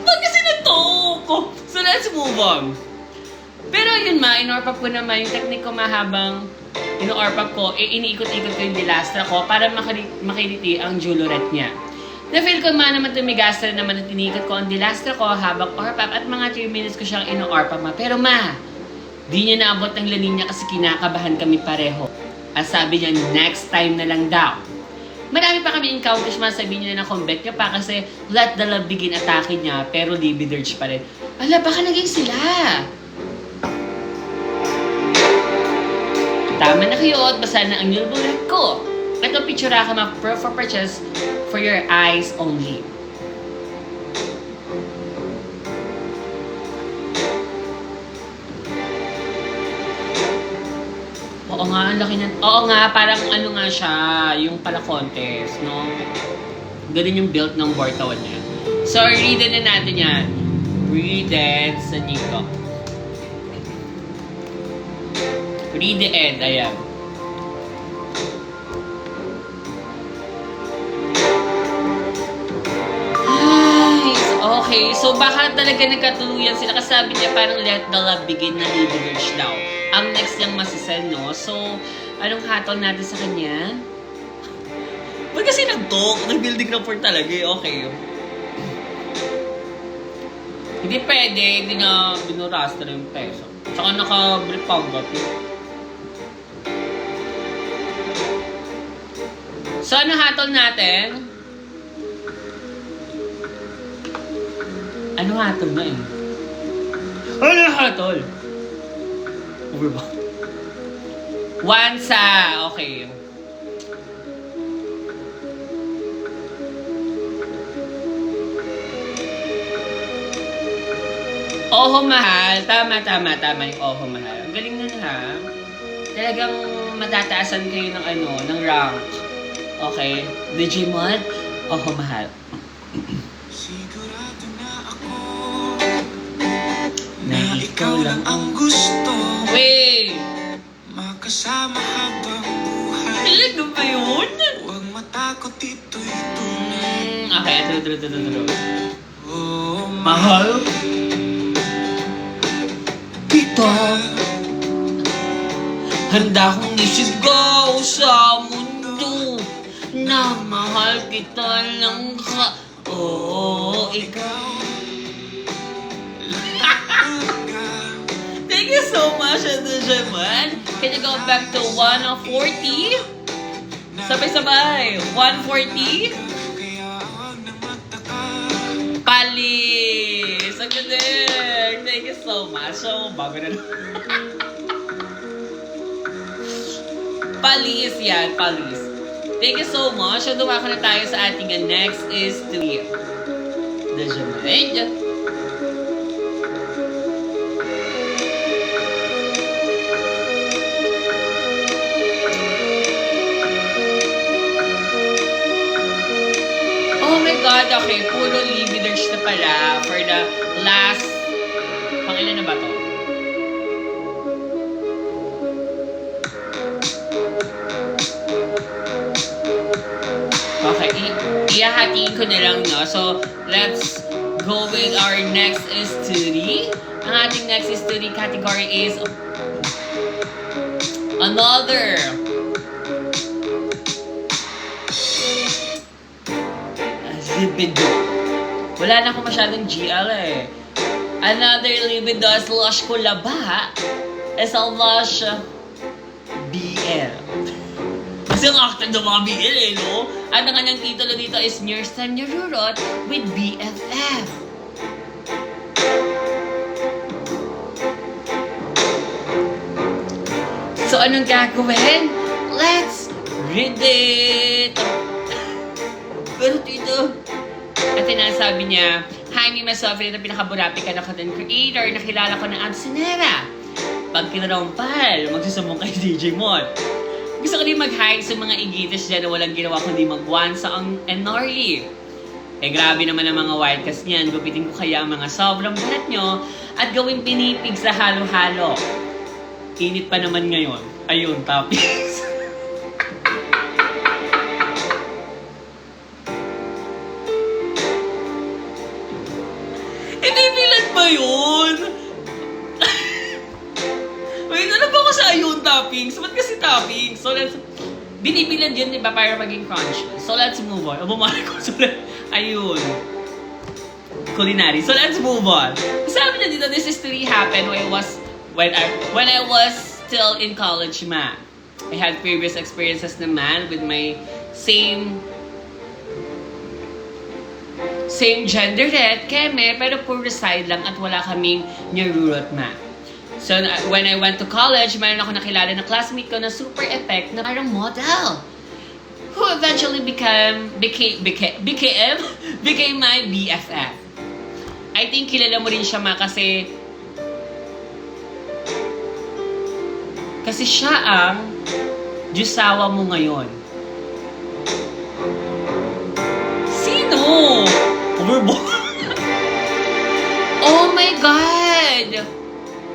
S1: Ba't kasi nag-talk? So, let's move on. Pero yun, ma, in-orpap ko naman yung technique ko mahabang ino-orpap ko, iniikot-ikot ko yung dilastra ko para makiliti ang julorette niya. Na-feel ko naman tumigastra naman at tinikot ko ang dilastra ko habang orpap at mga 3 minutes ko siyang ino-orpap, ma. Pero ma, di niya naabot ng lanin niya kasi kinakabahan kami pareho. At sabi niya, next time na lang daw. Marami pa kami encounters, ma. Sabi niya na comeback niya pa kasi let the love begin atake niya pero libidirge pa rin. Ala, baka naging sila. Tama na kayo at basa na ang nilbulat ko. Ito picture ka for purchase for your eyes only. Oo nga, ang laki na. Oo nga, parang ano nga siya, yung pala contest, no? Ganun yung build ng Bortawan niya. So, readin na natin yan. Readin sa Nico. Read the end, ayan. Okay, so baka talaga nagkatuluyan sila kasi sabi niya parang let the love begin na liberage daw. Ang next lang masisend, no? So, anong hatol natin sa kanya? Ba't kasi nag-talk? Nag-building rapport talaga eh. Okay. Hindi pwede, hindi na binurasta na yung peso. Tsaka naka-brief panggat. So, ano hatol natin? Ano hatol na eh? Ano hatol? Over ba? Wansa! Okay. Oho, mahal. Tama yung oho, mahal. Ang galing nun, ha? Talagang matataasan kayo ng ng rank. Okay? Digimon, oho, mahal.
S4: Sigurado na ako
S1: Na ikaw lang
S4: ang gusto
S1: Wait!
S4: makasama habang buhay.
S1: Talaga ba yun?
S4: Huwag matakot, ito'y tunay.
S1: Okay, ito.
S4: Oh,
S1: Mahal? Kita, handa kong isigaw sa mundo na mahal kita lang ka. Oo, ikaw. Thank you so much, Digimon. Can you go back to 140? Sabay-sabay. 140?
S4: kaya huwag na mataka.
S1: Palis! Ang galing! Thank you so much. So, bago na Palis yan, Palis. Thank you so much. So, dumako na tayo sa ating next is to Digimon. Oh my God, okay. Puro leaders na pala for the last... Pangilan na ba to? Okay, ihahatiin ko na lang, no? So, let's go with our next study. Ang ating next study category is another libido. Wala na ako masyadong GL eh. Another libido slash kulaba slash BL. Kasi ang actor ng mga BL eh, no? At ang kanyang titulo dito is Nurse Time Nururot with BFF. So, anong gagawin? Let's read it! Pero tito, at sinasabi niya, hi, me myself, ito pinakaburapi ka na content creator, nakilala ko na Absinera. Pag kinarampal, magsusumong kay DJ Mod. Gusto ko din mag-hi sa mga igitis dyan na walang ginawa kundi mag-wansa ang Enorly. Eh grabe naman ang mga wildcast niyan, gupitin ko kaya ang mga sobrang bulat nyo at gawing pinipig sa halo-halo. Init pa naman ngayon. Ayun, topics. Bilan ba yun? Wait, ano ba ako sa ayun toppings? Ba't kasi toppings? So let's... Binibilan yun, di ba? Para maging crunch. So let's move on. Bumalik ko. So ayun. Culinary. So let's move on. Sabi niya dito, this history happened when I was still in college, ma. I had previous experiences naman with my same gender red, keme, pero puro side lang at wala kaming nirurot, ma. So, when I went to college, mayroon ako nakilala na classmate ko na super effect na parang model. Who eventually became my BFF. I think kilala mo rin siya, Ma, kasi siya ang Diyosawa mo ngayon. Sino? Overboard. Oh my God!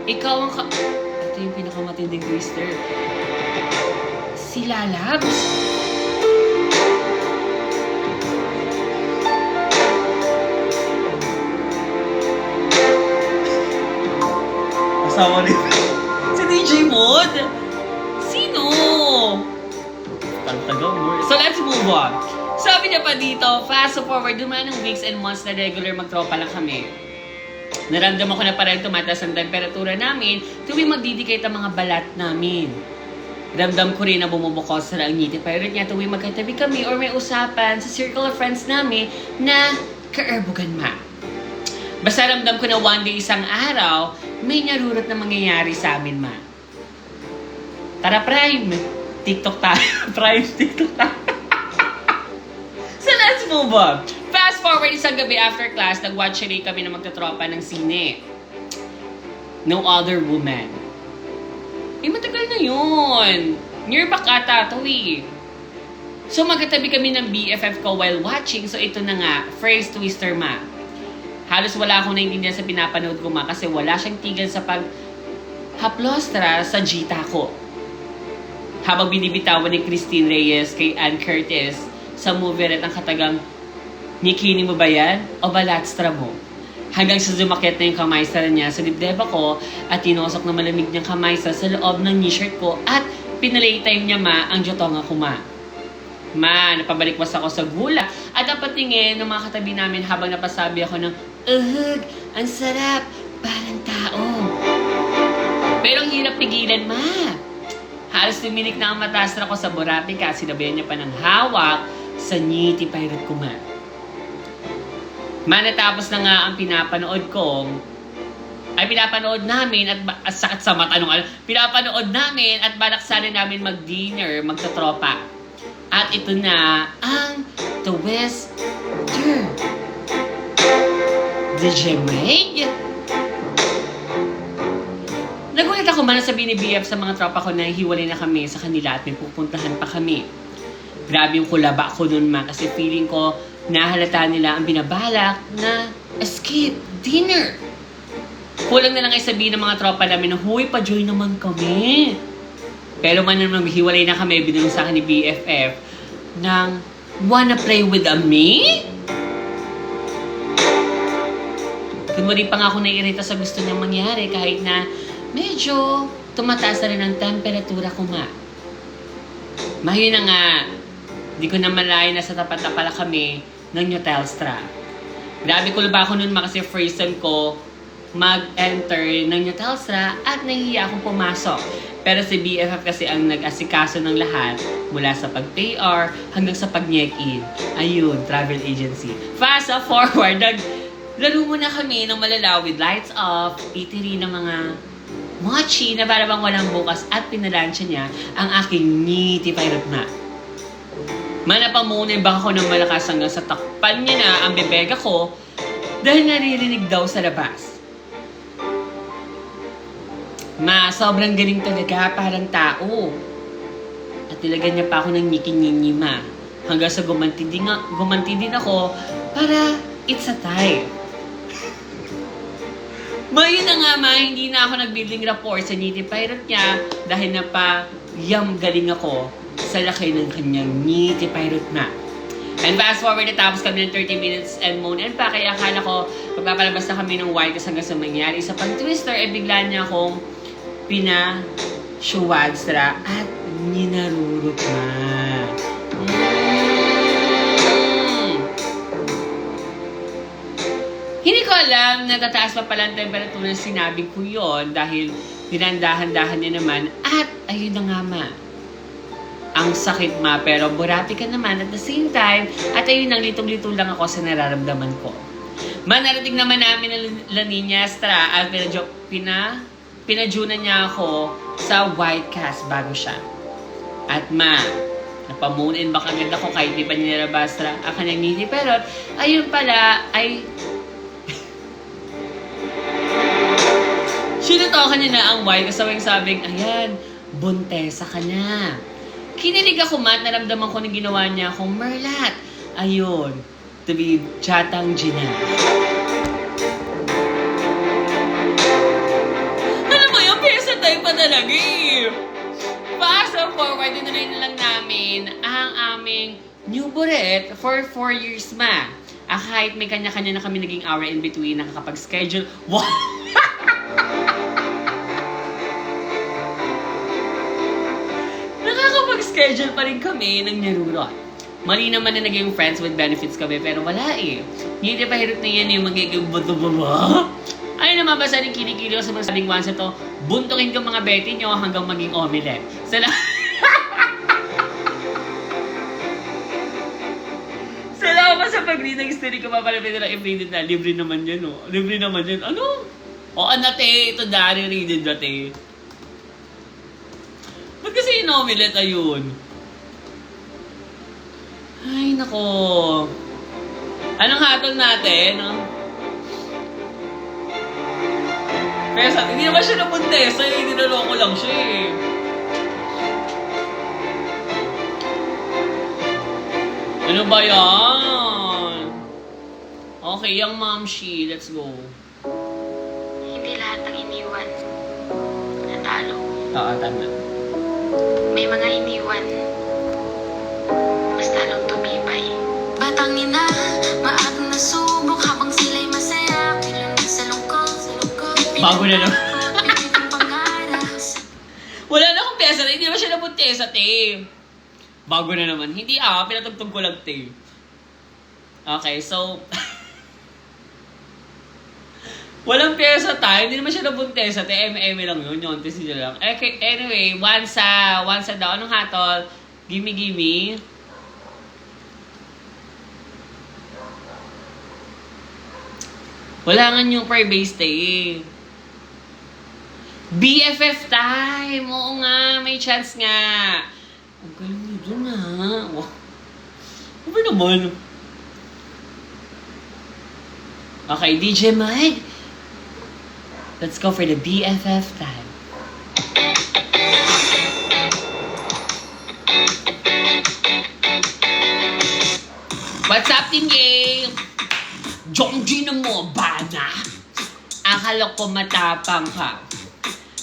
S1: Ikaw ang ito yung pinakamatinding twister. Si Lalabs? Asawa ni si DJ Mod? Sino? Tagtagang mo. So let's move on. Sabi niya pa dito, fast forward, dumaan ng weeks and months na regular magtropa lang kami. Naramdaman ko na parang tumataas ang temperatura namin tuwing magdidikate ang mga balat namin. Ramdam ko rin na bumubukos sa ang ngiti pirate niya tuwing magkatabi kami or may usapan sa circle of friends namin na kaerbugan, Ma. Basta ramdam ko na one day isang araw, may narurot na mangyayari sa amin, Ma. Tara, Prime! TikTok tayo. Prime, TikTok tayo. So let's move on. Fast forward, isang gabi after class, nag-watch rin kami na magtatropa ng sine. No Other Woman. Matagal na yun. Near back ata ito eh. So magkatabi kami ng BFF ko while watching. So ito na nga, first twister, Ma. Halos wala akong naintindihan sa pinapanood ko, Ma, kasi wala siyang tigil sa pag-haplostra sa Gita ko. Habang binibitawan ni Christine Reyes kay Ann Curtis sa movie rin ang katagang Nikini mo ba yan? O balatstra mo? Hanggang sa zumakit na yung kamaysa niya sa dibdib ko at tinosok na malamig niyang kamaysa sa loob ng t-shirt ko at pinalaytime niya, Ma, ang jotonga ko, Ma. Ma, napabalikwas ako sa gula at napatingin ng mga katabi namin habang napasabi ako ng uhug, ang sarap, parang tao. Pero ang hirap pigilan, Ma. Halos tuminik na ang matastra ko sa Boracay kasi sinabayan niya pa ng hawak sa ngiti pirate ko, Ma. Ma, natapos na nga ang pinapanood namin at sakit sa mata nung pinapanood namin at balak sana namin mag-dinner, magtatropa. At ito na ang twister. DJ Meg? Nagulat ako man na sabihin ni BF sa mga tropa ko na hiwalay na kami sa kanila at may pupuntahan pa kami. Grabe yung kulaba ko nun, Ma, kasi feeling ko nahalata nila ang binabalak na escape dinner. Kulang na lang ay sabihin ng mga tropa namin na, huy, pa-join naman kami. Pero man naman hiwalay na kami, binulong sa akin ni BFF ng, wanna play with me? Kumuli pa nga ako naiirita sa gusto niyang mangyari kahit na medyo tumataas na rin ang temperatura ko, Ma. Mahina na nga, di ko na malayan na sa tapat na pala kami ng New Telstra. Grabe ko ba ako nun, Ma, kasi first time ko mag-enter ng New Telstra at nahihiya akong pumasok. Pero si BFF kasi ang nag-asikaso ng lahat mula sa pag-PR hanggang sa pag-check-in. Ayun, travel agency. Fast forward, naglaro muna kami ng malalaw with lights off, eatery ng mga mochi na para bang walang bukas at pinalansya niya ang aking ngiti pirate, Ma. Manapamunin ba ako ng malakas hanggang sa takpan niya na ang bebega ko dahil naririnig daw sa labas. Ma, sobrang galing talaga, parang tao. At nilagyan niya pa ako ng ngiki-ngini, Ma. Hanggang sa gumanti din ako para it's a time. Ma, yun na nga, Ma, hindi na ako nag-building rapport sa ngiti pirate niya dahil galing ako sa laki ng kanyang ngiti pirate, Ma. And fast forward, natapos kami ng 30 minutes and moan and pa, kaya akala ko magpapalabas na kami ng white hanggang sa mangyari. Sa pag-twister, bigla niya akong pina-shuwadstra at ninarurot, Ma. Hindi ko alam na tataas pa pala ang temperatura, sinabi ko yon dahil dinandahan-dahan niya naman at ayun na nga, Ma. Ang sakit, Ma, pero burati ka naman at the same time at ayun nang litong-lito lang ako sa nararamdaman ko. Ma, narating naman namin ang La Niña Stra at pinajunan niya ako sa white cast bago siya. At napamunin ba kagad ako kahit di pa nilabas ang kanyang ngiti. Pero, ayun pala, ay... Sinutokan niya na ang white kasabing sabing, ayan, buntesa ka na. Kinilig ako naramdaman ko na ginawa niya akong merlat. Ayun, to be chatang Gina. Alam mo yung pesa tayo pa talaga eh. Fast forward, tinuloy na lang namin ang aming new buret for 4 years ma. Kahit may kanya-kanya na kami naging hour in between, nakakapag-schedule. Wow! Nakakapag-schedule pa rin kami ng nyarurot. Mali naman na naging friends with benefits kami, pero wala eh. Hindi pa hirot na yan yung magiging buto-buto. Ay naman basta rin kinikili ko sa mga sabing once ito, buntukin ko mga beti nyo hanggang maging omelette. Salamat sa pag-read ng story ko, papalapit na lang i-read na. Libre naman yan, oh. Libre naman yan. Ano? O, anate, ito dari readed dati. Ba't kasi yung omelette ayun? Ay, nako. Anong hatol natin? No? Pero hindi naman siya napuntesa eh. Dinaloko lang siya eh. Ano ba yan? Okay, yung momshi. Let's go.
S5: Hindi lahat ng iniwan natalo.
S1: Oo, tama.
S5: May mga iniwan mas talong tumibay. Batang ina, maagang nasubok habang sila'y masaya. Kailan sa lungkot,
S1: Bago na naman.
S5: Bibigong pangarap.
S1: Wala na akong pesa. Hindi naman siya napuntesa, te. Bago na naman. Hindi pinatugtog ko lang, te. Okay, so... Walang pyesa tayo. Hindi naman siya nabuntesa. Te, eme lang yun. Yun, tesi lang. Okay, anyway, once daw. Anong hatol? Gimme. Wala nga yung per base day. BFF time! Oo nga, may chance nga. Ang galing nyo dun Wow. Ano naman? Okay, DJ Mike. Let's go for the BFF time. What's up, Team Gay? Jongji na mo, bana? Akala ko matapang ka.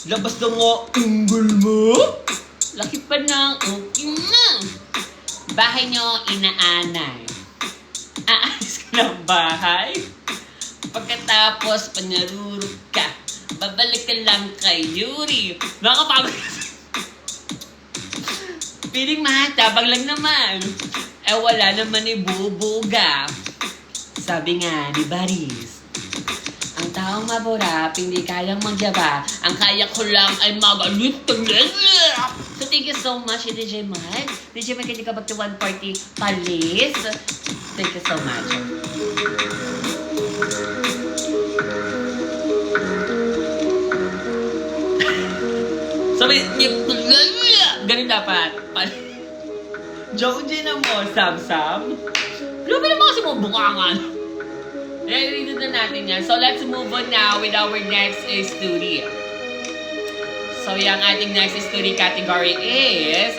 S1: Labas na nga, unggol mo? Laki pa ng uking na. Bahay nyo, inaanay. Aalis ka ng bahay? Pagkatapos, panarurog ka. Babalik ka lang kay Yuri. Nakapagod kasi. Piling mahatabang lang naman. Wala naman ni Bubuga. Sabi nga ni Baris, ang taong maburap, hindi kayang magyaba. Ang kaya ko lang ay magalit. So thank you so much, DJ Mike. DJ Mike, hindi ka back to 140 palis. Thank you so much. Sabi, ganun dapat. Joke din na mo, Sam. Ano ba naman kasi mo bukangan? I-read na natin yan. So, let's move on now with our next story. So, yung ating next story category is...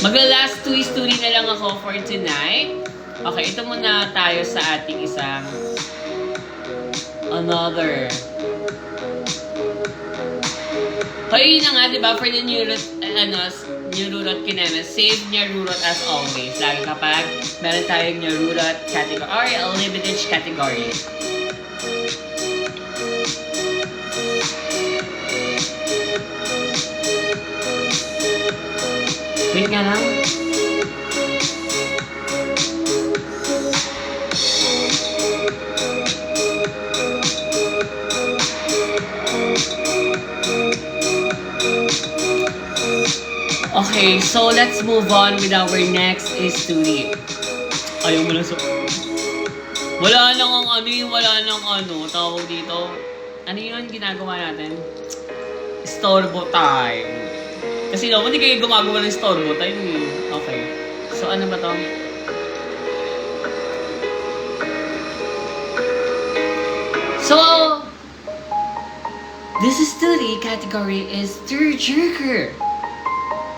S1: Magla-last 2 story na lang ako for tonight. Okay, ito muna tayo sa ating isang another. Hoy, yun na nga, diba? For the new rurot kinema, save new rurot as always. Lagi kapag meron tayong new rurot category or limited category. Wait nga lang. Okay, so let's move on with our next story. Ayaw mo lang so... Wala nang tawag dito. Ano yun ginagawa natin? Storbo time. Kasi naman, hindi kayo gumagawa ng storbo time eh. Okay. So, ano ba to? So, this study category is tearjerker.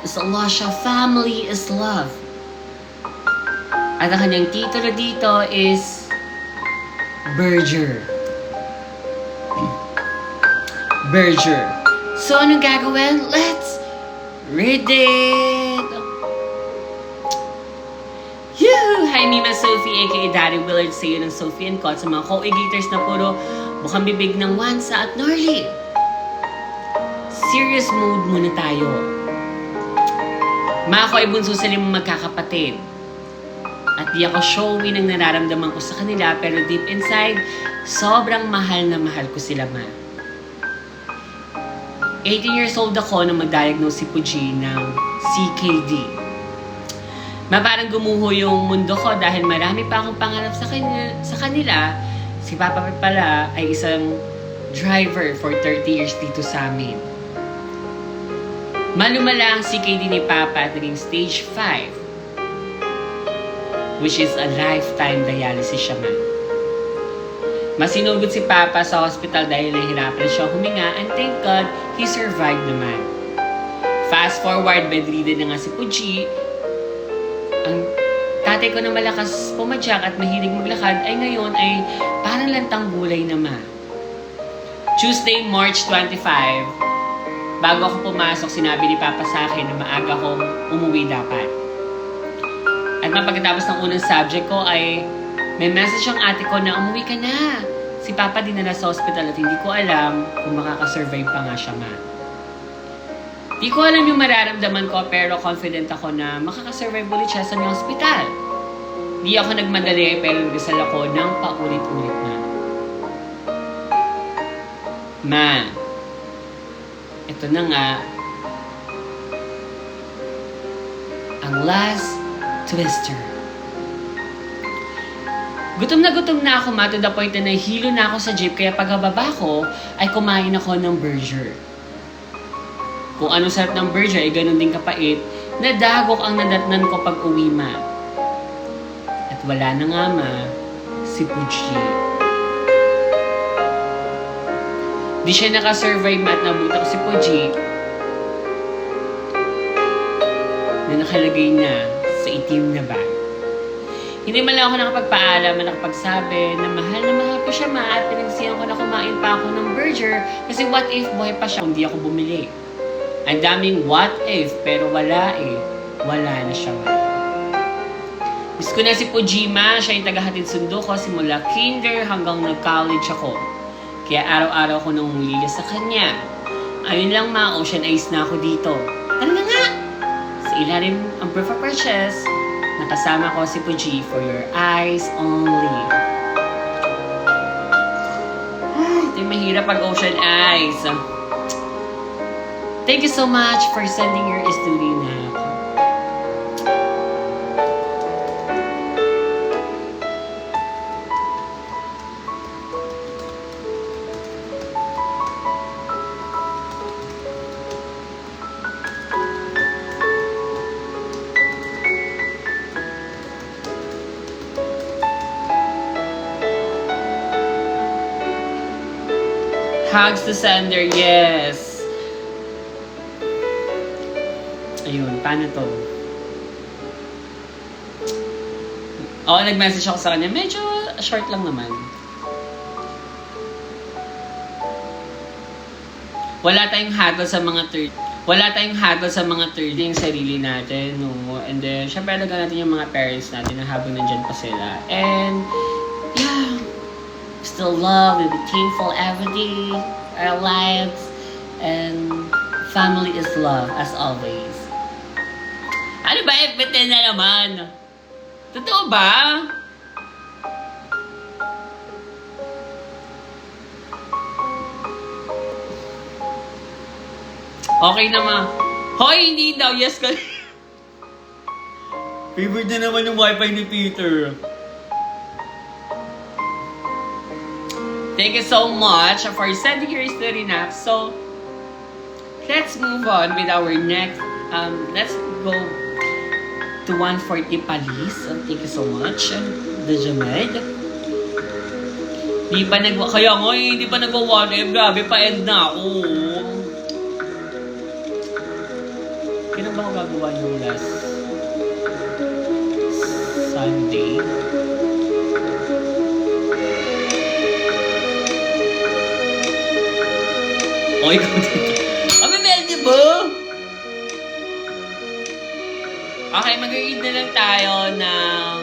S1: Sa Lasha Family is Love. At ang kanyang titulo dito is Berger. Berger. So, anong gagawin? Let's read it! Yoo! Hi, Mima Sophie, aka Daddy Willard, sa iyo ng Sophie and Cot sa mga co-egators na puro bukang bibig ng Wansa at Norley. Serious mood muna tayo. Mga ko ay bunso sa limang magkakapatid. At di ako showy ng nararamdaman ko sa kanila, pero deep inside, sobrang mahal na mahal ko sila, ma. 18 years old ako nang mag-diagnose si Puji ng CKD. Parang gumuho yung mundo ko dahil marami pa akong pangarap sa kanila. Si Papa pala ay isang driver for 30 years dito sa amin. Malumala ang CKD ni Papa at naging stage 5, which is a lifetime dialysis siya, man. Masinugod si Papa sa hospital dahil nahihirapan siya huminga, and thank God, he survived naman. Fast forward, bedridden na nga si Puji. Ang tatay ko na malakas pumadyak at mahilig maglakad ay ngayon ay parang lantang gulay na, ma. Tuesday, March 25, bago ako pumasok, sinabi ni Papa sa akin na maaga akong umuwi dapat. At pagkatapos ng unang subject ko ay may message ang ate ko na umuwi ka na. Si Papa dinala sa hospital at hindi ko alam kung makakasurvive pa nga siya, ma. Di ko alam yung mararamdaman ko, pero confident ako na makakasurvive ulit siya sa hospital. Di ako nagmadali, pero nagdasal ako ng paulit-ulit, ma. Ma, ito na nga ang last twister. Gutom na ako, ma, to the point na nahilo na ako sa jeep, kaya pagbaba ko ay kumain ako ng burger. Kung ano sarap ng burger ay ganun din kapait, nadagok ang nadatnan ko pag uwi, ma. At wala na nga, ma, si Puji. Di siya nakasurvive, ma, at nabuta ko si Puji na nakalagay na sa itim na bag. Hindi man lang ako nakapagpaalam at nakapagsabi na mahal ko siya, ma, at pinagsiyan ko na kumain pa ako ng burger kasi what if buhay pa siya kung di ako bumili. Ang daming what if, pero wala eh. Wala na siya, ma. Miss ko na si Pujima, siya yung tagahatid sundo ko simula kinder hanggang nag-college ako. Kaya araw-araw ko nang umiliya sa kanya. Ayun lang, ma, ocean eyes na ako dito. Tara na nga! Sa ilalim ang proof of purchase, nakasama ko si Puji for your eyes only. Ay, ito yung mahirap pag ocean eyes. Thank you so much for sending your story, na. Hugs to sender, yes. Ayun, paano to? Oo, nag-message ako sa kanya. Medyo short lang naman. Wala tayong hatol sa mga third. Wala tayong hatol sa mga third yung sarili natin, no? And then, syempre, alaga natin yung mga parents natin na habang nandyan pa sila. And, yeah, still love and be thankful every day, our lives, and family is love, as always. Ano ba, FBT na naman? Totoo ba? Okay naman. Hoy, hindi daw. Yes ka. Favorite na naman yung wifi ni Peter. Thank you so much for sending your story now. So, let's move on with our next, let's go to 140 Palis. Thank you so much, Dejamed. Kaya nga hindi pa nagwa-1M. Grabe, pa-end na ako. Kailan ba ako gagawa yung last Sunday? Oh, ikaw dito. Mel, ba? Okay, mag-read na lang tayo ng...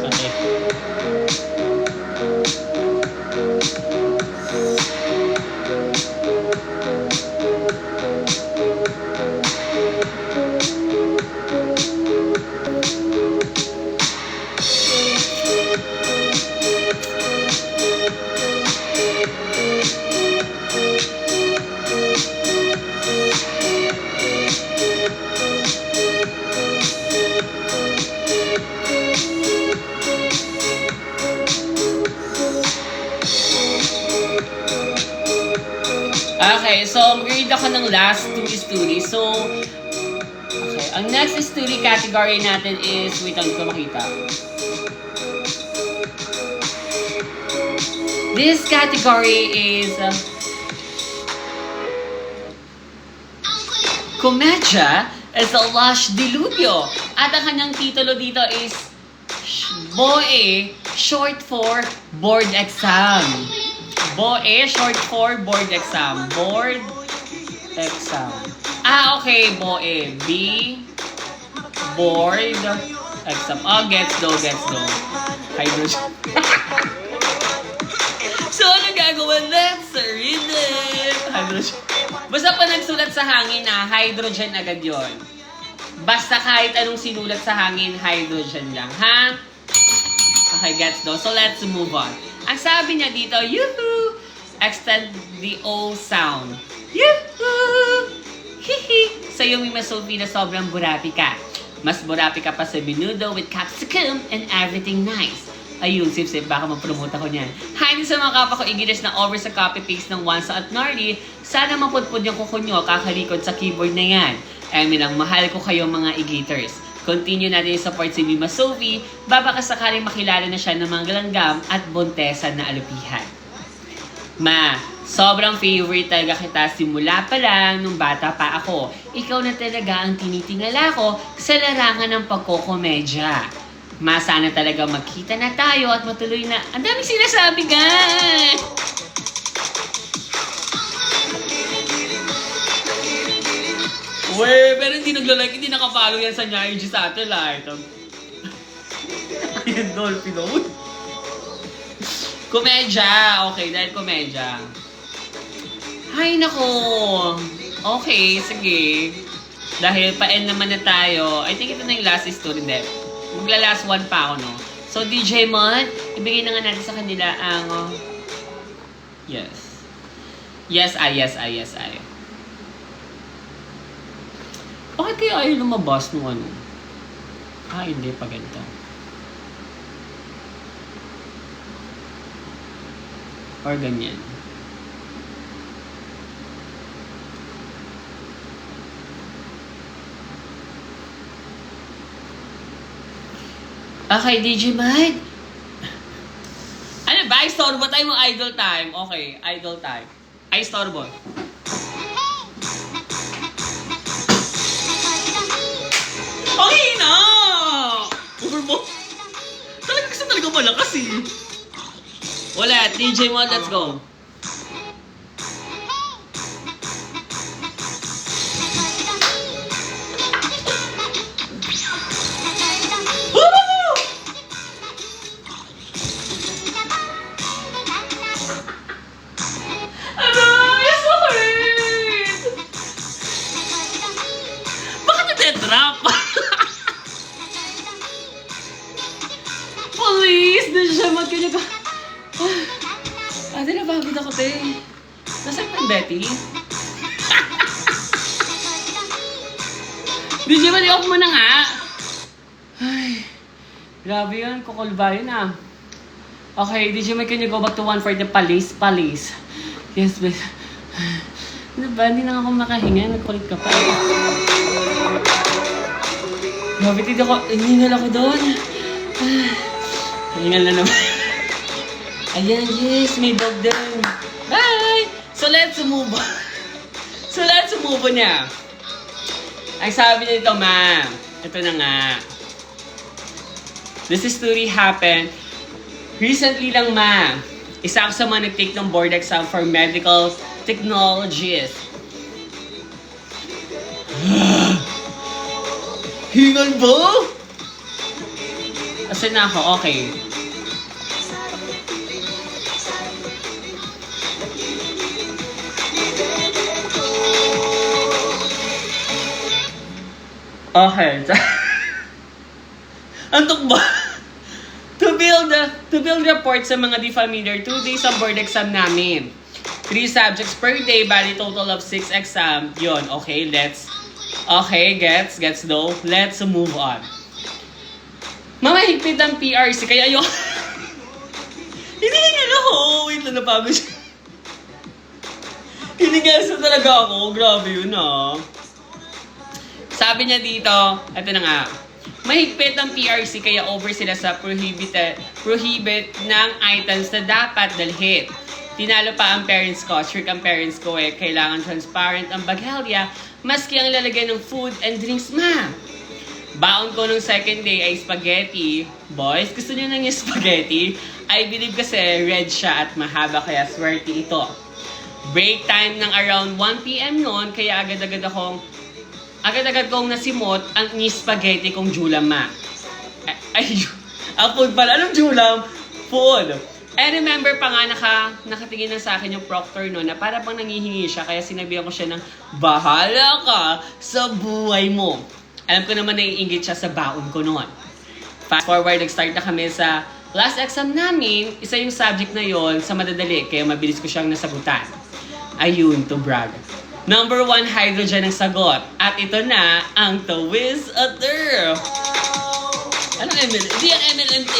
S1: okay. Okay, so mag-read ako ng last two stories. So, okay, ang next story category natin is, wait lang, hindi ko makita. This category is Komedya as a Lush Diluvio. At ang kanyang titulo dito is BOE, short for board exam. BOE, short for board exam. Board exam. Ah, okay, BOE. B, board exam. Oh, gets do. Hydrogen. So, ano gagawin? Let's read it. Hydrogen. Basta pa nagsulat sa hangin na hydrogen agad yon. Basta kahit anong sinulat sa hangin, hydrogen lang, ha? Okay, gets do. So, let's move on. Ang sabi niya dito, yoo-hoo! Extend the O sound. Yoo-hoo! Hihi! Sa'yo, Mima Sophie, na sobrang burapi ka. Mas burapi ka pa sa menudo with capsicum and everything nice. Ayun, sip-sip, baka mag-promote ako niyan. Hi din sa mga kapwa ko English na over sa copy-paste ng Wansa at Gnarly. Sana mapudpud yung kuko nyo kakalikod sa keyboard na yan. Lang, mahal ko kayo mga e-gators. Continue natin yung support si Mima Sophie. Baka sakaling makilala na siya ng mga galanggam at bontesan na alupihan. Ma, sobrang favorite talaga kita simula pa lang nung bata pa ako. Ikaw na talaga ang tinitingala ko sa larangan ng pagkokomedya. Ma, sana talaga magkita na tayo at matuloy na. Ang daming sinasabi, guys! Uwe, pero hindi naglalike, hindi nakapalo yan sa Nyai G Satellite. Ayan, Dolphy, no? Komedya. Okay, dahil komedya. Hay, nako. Okay, sige. Dahil pa-end naman na tayo. I think ito na yung last story, hindi. Magla-last one pa ako, no? So, DJ Mon, ibigay na nga natin sa kanila ang... Yes. Yes, ay. Bakit kaya ayaw lumabas nung ano? Ah, hindi pa ganito. Or ganyan. Okay, DJ Mike. Ano ba? Istorbo tayo mo idol time. Okay, idol time. Ay, istorbo. Okay na! Over mo. Talaga malakas eh. Wala, DJ Mo, let's go. Please, na siya magkanya ka. Nasaan pa yung Betty? DJ, mali off mo na nga. Ay, grabe yun. Kukulba yun ah. Okay, DJ, can you go back to one for the police? Yes, please. Ano ba? Hindi na ako makahinga. Nagkulit ka pa. Grabe, hiningal ako doon. Hiningal na naman. Ayan, yes, may dog din. Bye! So, let's move on. Na. Ang sabi nito, ma'am. Ito na nga. This story happened recently lang, ma'am. Isa ako sa mga nag-take ng board exam for medical technologies. Hingal ba? Kasi na ako, okay. Okay. Antok ba? To build report sa mga di familiar, 2 days ang board exam namin. 3 subjects per day, bali total of 6 exam. Yun, okay, gets though. Let's move on. Mamahigpit ang PRC, kaya yun. Hiningal ako. Wait lang, napagod siya. Hiningal sa talaga ako. Grabe yun ah. Sabi niya dito, ito na nga. Mahigpit ang PRC kaya over sila sa prohibit ng items na dapat dalhin. Tinalo pa ang parents ko. Strict ang parents ko eh. Kailangan transparent ang baghelya maski ang lalagay ng food and drinks, ma. Baon ko nung second day ay spaghetti. Boys, gusto niyo nang yung spaghetti? I believe kasi red siya at mahaba kaya swerte ito. Break time ng around 1 p.m. noon kaya agad-agad kong nasimot ang ni spaghetti kong julam, ma. Ang food pala. Anong julam? Food. I remember pa nga nakatingin na sa akin yung proctor no na para bang nangihingi siya kaya sinabihan ko siya ng bahala ka sa buhay mo. Alam ko naman naiinggit siya sa baon ko noon. Fast forward, nag-start na kami sa last exam namin. Isa yung subject na yon sa madadali kaya mabilis ko siyang nasagutan. Ayun, to brag. Number 1, hydrogen ang sagot. At ito na ang Tawiz Other. Anong ML? Hindi ang MLNT.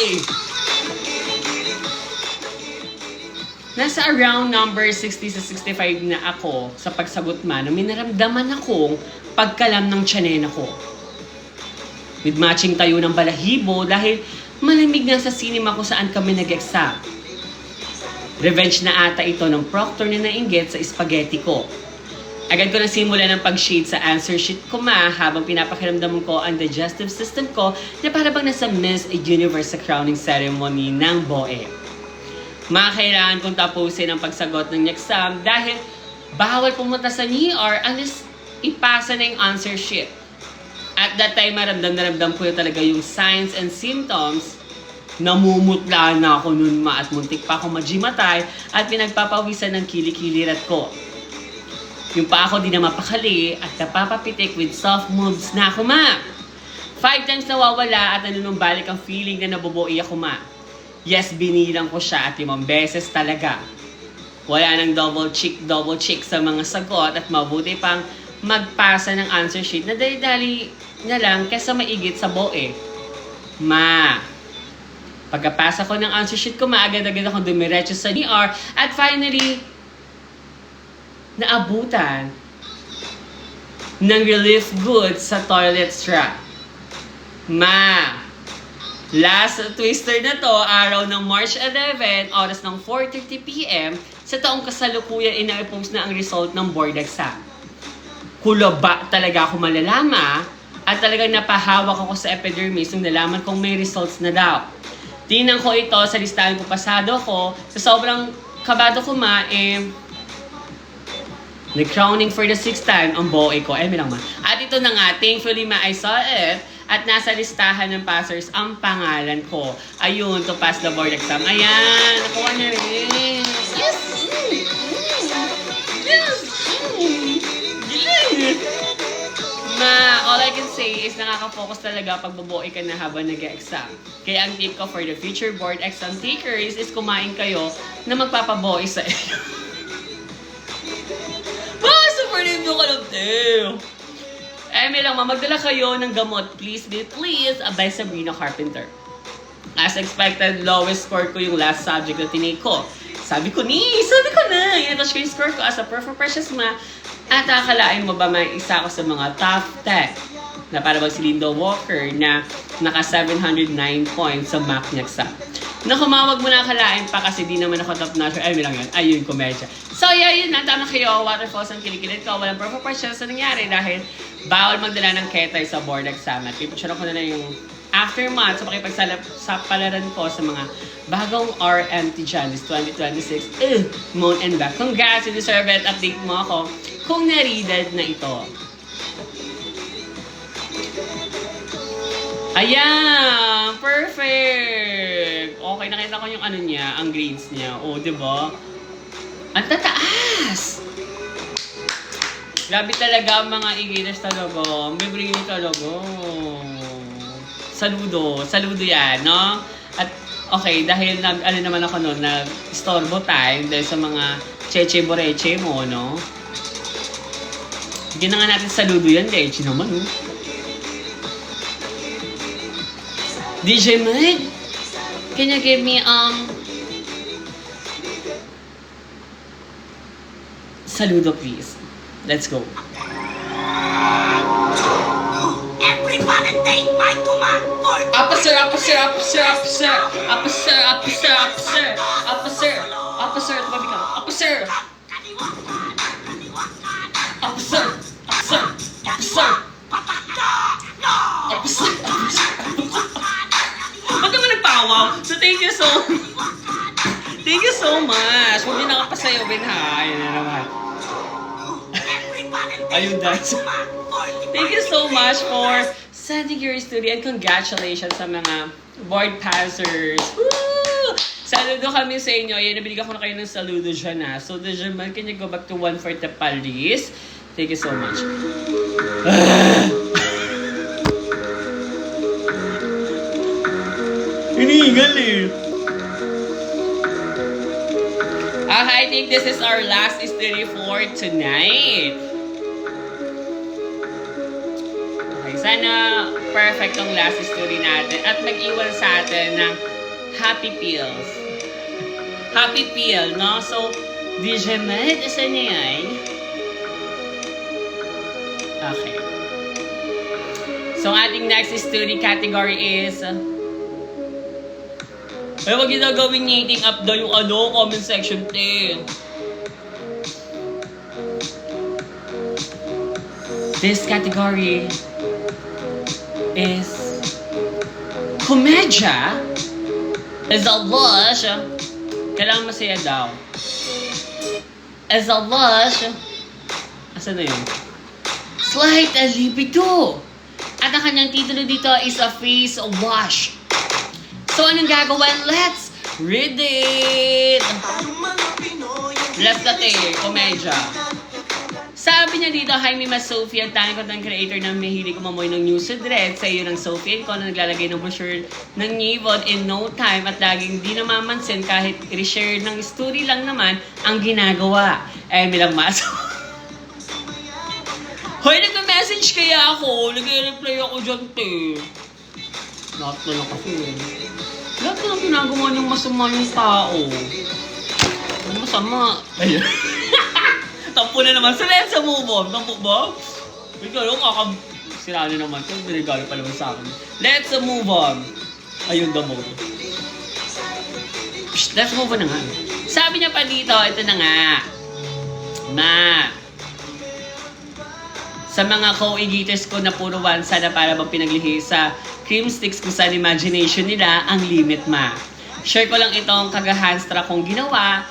S1: Nasa around number 60 sa 65 na ako sa pagsagot man. May naramdaman akong pagkalam ng tiyanen ako. With matching tayo ng balahibo dahil malamig na sa cinema kung saan kami nag-exam. Revenge na ata ito ng proctor na nainggit sa spaghetti ko. Agad ko na simula ng pag-shade sa answer sheet ko, ma, habang pinapakiramdaman ko ang digestive system ko na para bang nasa Miss Universe sa crowning ceremony ng BOE. Ma, kailangan kong tapusin ang pagsagot ng exam dahil bawal pumunta sa NER unless ipasa na yung answer sheet. At that time, maramdam na ramdam ko talaga yung signs and symptoms. Namumutla na ako nun, ma, at muntik pa ako majimatay at pinagpapawisan ng kilikilirat ko. Yung pa ako di na mapakali at napapapitik with soft moves na ako, ma. 5 times nawawala at nanunumbalik ang feeling na nabubuoy ako, ma. Yes, binilang ko siya at 5 beses talaga. Wala nang double check sa mga sagot at mabuti pang magpasa ng answer sheet na dali-dali na lang kaysa maigit sa BOE. Ma, pagkapasa ko ng answer sheet ko, agad-agad akong dumiretso sa NER at finally, naabutan ng relief goods sa toilet strap. Ma, last twister na to, araw ng March 11, oras ng 4:30 p.m, sa taong kasalukuyan ina-post na ang result ng board exam. Kulaba talaga ako malalama at talagang napahawak ako sa epidermis nung nalaman kong may results na daw. Tingnan ko ito sa listahan kung pasado ko, sa sobrang kabado ko, ma, nag-crowning for the 6th time ang BOE ko. Lang, ma. At ito na nga, thankfully, ma, I saw it. At nasa listahan ng passers ang pangalan ko. Ayun, to pass the board exam. Ayan, nakuha na rin. Yes! Yes! Ma, all I can say is nakaka-focus talaga pag bubuoy ka na habang nag-exam. Kaya ang tip ko for the future board exam takers is kumain kayo na magpapabuoy sa iyo. May lang, magdala kayo ng gamot. Please, by Sabrina Carpenter. As expected, lowest score ko yung last subject na tinake ko. Sabi ko na. Inatouch ko yung score ko as a perfect precious ma. At akalain mo ba may isa ko sa mga top 10 na para si Linda Walker na naka 709 points sa MAC niya exam. Na kumawag mo na akalain pa kasi di naman ako top notcher. May lang yan. Ayun, komedya. So, yun na. Tama kayo. Waterfalls ang kilikilit ko. Walang perfect precious na nangyari dahil bawal magdala ng ketay sa board exam. At pipicture ko na lang yung aftermath sa pakipagsapalaran ko sa mga bagong RMT Janis 2026. Moon and back. Congrats, you deserve it. Update mo ako kung na-readed na ito. Ayan! Perfect! Okay, nakita ko yung ano niya, ang grades niya. O, diba? Ang tataas! Grabe talaga ang mga e-gators talaga. May brainy talaga. Saludo yan, no? At okay, dahil naman ako noon, nag-storbo time dahil sa mga cheche-boreche mo, no? Hindi na nga natin saludo yan, leche naman, no? DJ Mike, can you give me, saludo, please. Let's go.
S2: Everybody take my command for
S1: Officer, Ba't naman nagpawaw? So thank you so much. Huwag niyo nakapasayawin ha. Ayun na naman. Ayun, guys. Thank you so much for sending your study and congratulations sa mga board passers. Woo! Saludo kami sa inyo. Ayan, nabigyan ko na kayo ng saludo dyan ha. So, the Jamal, can you go back to 1 for the Paris? Thank you so much. Hinihingal eh. I think this is our last study for tonight. Okay, sana perfect ang last story natin at mag-iwan sa atin ng happy pills. Happy pill, no? So, DJ Med, isa niya yan. Okay. So, ating next story category is... wag yun na gawin nyating up daw yung comment section, te. This category is komedya is a lush. Kailangan masaya daw. As a lush. Asan na yun? Slight libido. At ang kanyang titulo dito is a face wash. So, anong gagawin? Let's read it! Let's komedya. Sabi niya dito, hi Mima Sophie, ang tanging content creator ng mahilig kumamoy ng news sa dread. Sa iyo ng Sophie ko na naglalagay ng brochure ng Nivod in no time at laging di namamansin kahit i-share ng story lang naman ang ginagawa. Milang maso. Hoy, nagme-message kaya ako. Nag-reply ako dyan, te. Lahat na lang kasi. Lahat na lang ginagawa niyang masama yung tao. Masama. Ayun. Tampo na naman. So, let's move on. Tampo ba? Ikaw, sira na naman. Ito, binigalo pa naman sa akin. Let's move on. Ayun, damo. Let's move on na nga. Sabi niya pa dito, ito na nga. Sa mga co-egators ko na puro one, sana para bang pinaglihi sa cream sticks kung saan imagination nila ang limit ma. Share ko lang itong kagahanstra kong ginawa,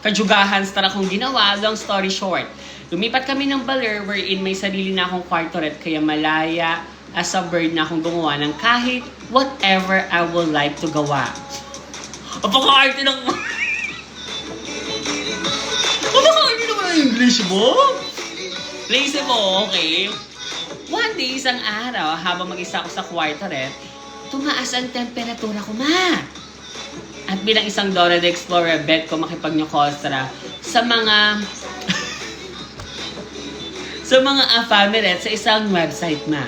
S1: kajugahanstra kong ginawa, long story short. Lumipat kami ng Baler wherein may sarili na akong kwartoret kaya malaya as a bird na akong gumawa ng kahit whatever I would like to gawa. Apaka-arte ng... Apaka-arte naman ang English mo? Place mo, okay? One day, isang araw, habang mag-isa ako sa kwartoret, tumaas ang temperatura ko, ma. At bilang isang Dora the Explorer, bet ko makipagnokostra sa mga sa mga family sa isang website ma.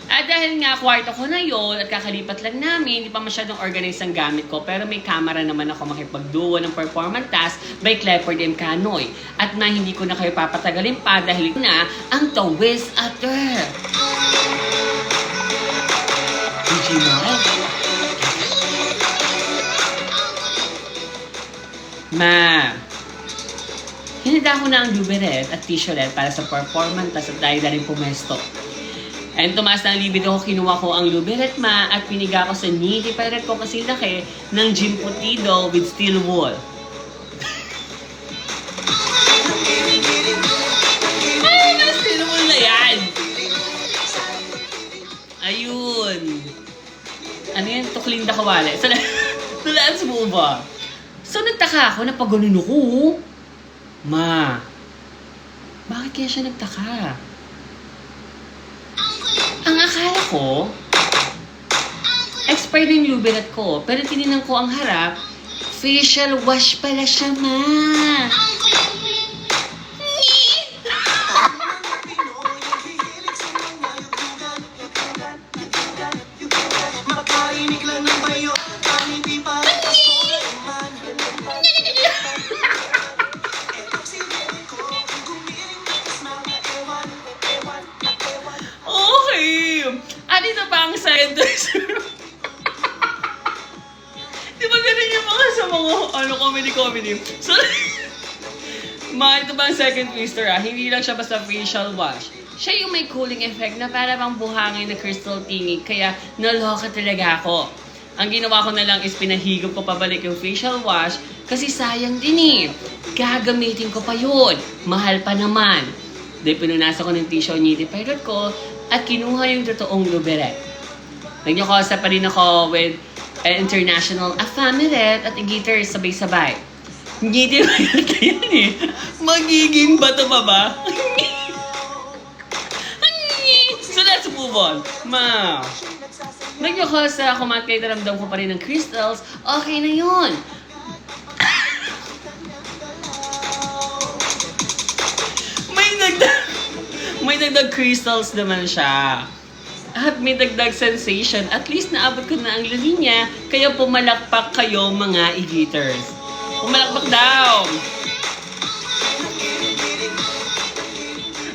S1: At dahil nga kwarto ko na yon at kakalipat lang namin, hindi pa masyadong organized ang gamit ko, pero may camera naman ako makipagduo ng performance task by Clifford M. Canoy. At na hindi ko na kayo papatagalin pa dahil ito na ang The Wiz After. DJ Mal. Ma, hinida ko na ang duberet at t-shirt para sa performance task at dahil na rin pumesto. And tumaas na ang libido ko, kinuha ko ang luberet ma at piniga ko sa nitty pirate ko kasi laki ng Jim Potido with steel wool. Ay, may steel wool na yan! Ayun. Ano yan? Tukling da kawali. Tulaan sa buo ba? So nagtaka ako, napaganon ako. Ma, bakit kaya siya nagtaka? Ang akala ko, expired yung luberat ko. Pero tininan ko ang harap, facial wash pala siya, ma. Okay. At ito pa ang scientist. Di ba ganun yung mga sa mga comedy? So, ito ba ang second twister Hindi lang siya basta facial wash. Siya yung may cooling effect na para bang buhangin na crystal tingi. Kaya naloka talaga ako. Ang ginawa ko na lang is pinahigop ko pabalik yung facial wash kasi sayang din eh. Gagamitin ko pa yun. Mahal pa naman. Dahil pinunasan ko ng tissue nitty pirate ko at kinuha yung totoong luberet. Nagnyakasa pa rin ako with international afamilet at igitter sabay-sabay. Nitty pirate yan eh. Magiging bato pa ba? So let's move on. Ma, nagnyakasa ako mat kayo naramdam ko pa rin ng crystals. Okay na yun. May dagdag crystals naman siya. At may dagdag sensation. At least naabot ko na ang linya. Kaya pumalakpak kayo mga e-geaters. Pumalakpak daw.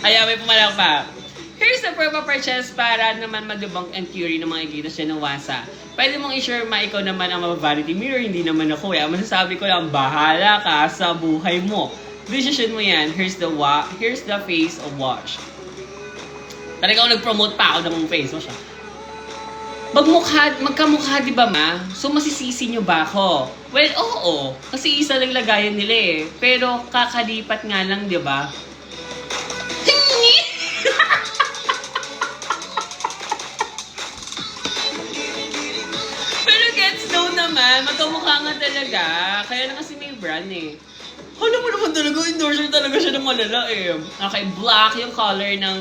S1: Ayan, may pumalakpak. Here's the purchase para naman madubang and theory ng mga e-geaters na nawasa. Pwede mong i-share ikaw naman ang mga vanity mirror. Hindi naman ako. Ang masasabi ko lang, bahala ka sa buhay mo. Decision mo yan. Here's the face of wash. Talagang nag-promote pa ako ng face wash. Magkamukha di ba ma? So masisisi nyo ba ako? Well, oo. Kasi isa lang lagayan nila eh. Pero kakalipat nga lang di ba? Pero gets no naman. Magkamukha nga talaga. Kaya na kasi may brand eh. Alam mo naman talaga, endorser talaga siya ng malala eh. Okay, black yung color ng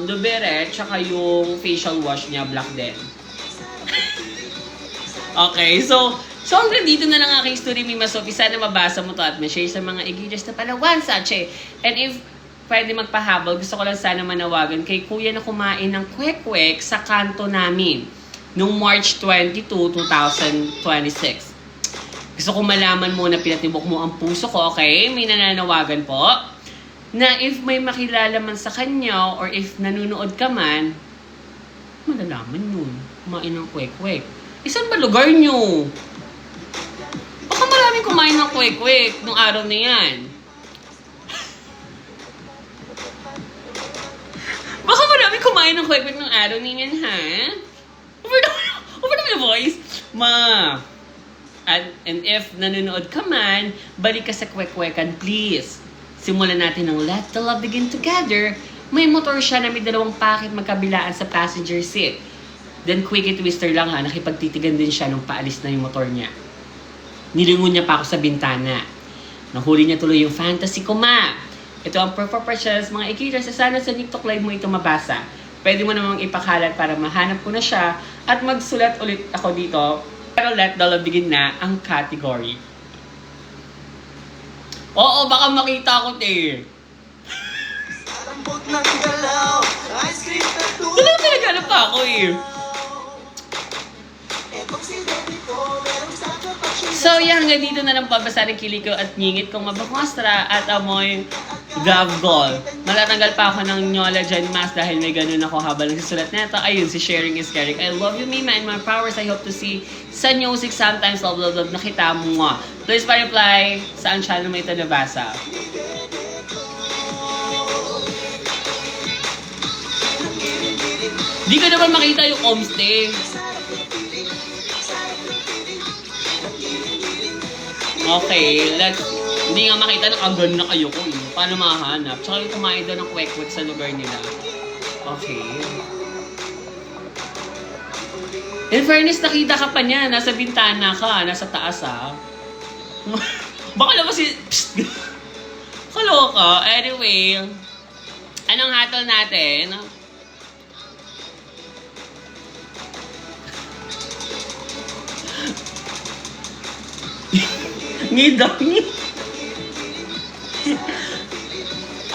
S1: luberet, tsaka yung facial wash niya, black din. Okay, so hanggang dito na lang aking story, Mima Sophie. Sana mabasa mo to at ma-share sa mga igiders na pala one sachet. And if pwede magpahabol, gusto ko lang sana manawagan kay kuya na kumain ng kwek-kwek sa kanto namin noong March 22, 2026. Gusto ko malaman mo na pinatibok mo ang puso ko, okay? May nananawagan po. Na if may makilala man sa kanya or if nanunood ka man, malalaman yun. Kumain ng kwek-kwek. Saan ba lugar nyo? Baka maraming kumain ng kwek-kwek nung araw na yan. Baka maraming kumain ng kwek-kwek nung araw na yan, ha? Over the voice. Ma. And if nanonood ka man, balik ka sa kwek-kwekan, please. Simulan natin ng Let the Love Begin Together. May motor siya na may dalawang packet magkabilaan sa passenger seat. Then quickie twister lang ha, nakipagtitigan din siya nung paalis na yung motor niya. Nilingon niya pa ako sa bintana. Nahuli niya tuloy yung fantasy ko, ma. Ito ang purpose mga ikiters. Sana sa TikTok live mo ito mabasa. Pwede mo namang ipakalat para mahanap ko na siya at magsulat ulit ako dito. Pero Let the Love Begin na ang category. Oo, baka makita ko, te.
S4: Huwag nang galaw, ice cream na tulad.
S1: Wala talaga pa ako eh.
S4: Etong si Debbie ko, merong sa kapatid.
S1: So, yan, hanggang dito na lang pabasarin Kiliko at Ngingit kong mabakostra at amoy Gavgol. Malatanggal pa ako ng Nyola Jen Mas dahil may ganun ako habang nagsusulat neto. Ayun, si Sharing is Caring. I love you, Mima, and my powers. I hope to see sa music sometimes. Love, love, love. Nakita mo nga. Please pa-reply saan channel mo ito nabasa. Di ko naman makita yung homestay. Okay, hindi nga makita ng agan na kayo ko eh. Paano mahanap? Tsaka yung kumain doon ng kwek-kwek sa lugar nila. Okay. In fairness, nakita ka pa niya. Nasa bintana ka. Nasa taas ha. Baka naman si... Psst! Kaloka. Anyway. Anong hatol natin? Ngidang.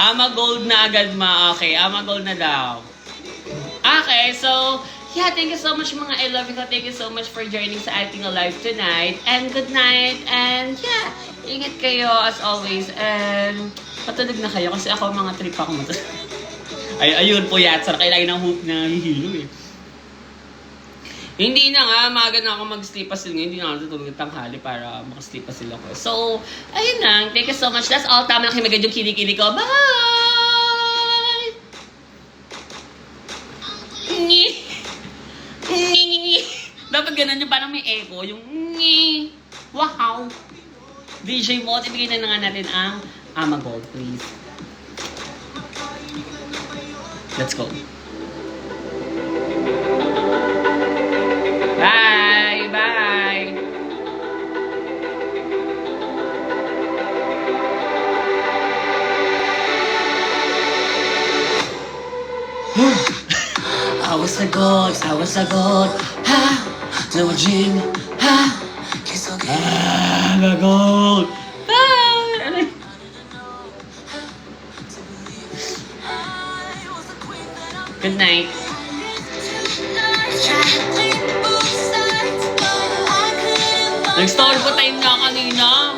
S1: Ama gold na agad ma. Okay, ama gold na daw. Okay, so, yeah, thank you so much mga I love you. Thank you so much for joining sa ating live tonight. And good night. And yeah, ingat kayo as always. And patulog na kayo kasi ako mga trip ako matulog. Ayun po Yatsar, kailangan ng hoop na hihilo eh. Hindi na nga, maaga na ako mag-sleep pa sila. Hindi na ako tutulog ng tanghali para makasleep pa sila ko. So, ayun lang. Thank you so much. That's all. Tama na kayo magand yung kilikili ko. Bye! Ngi! Ngi! Dapat ganun yung parang may echo. Yung ngi! Wow! DJ Mot, ibigay na nga natin ang Ama Gold, please. Let's go. Bye! Bye! I was a god, ha! No dream, ha! I'm a gold! Bye! Good night. Nag-stall po time na kanina.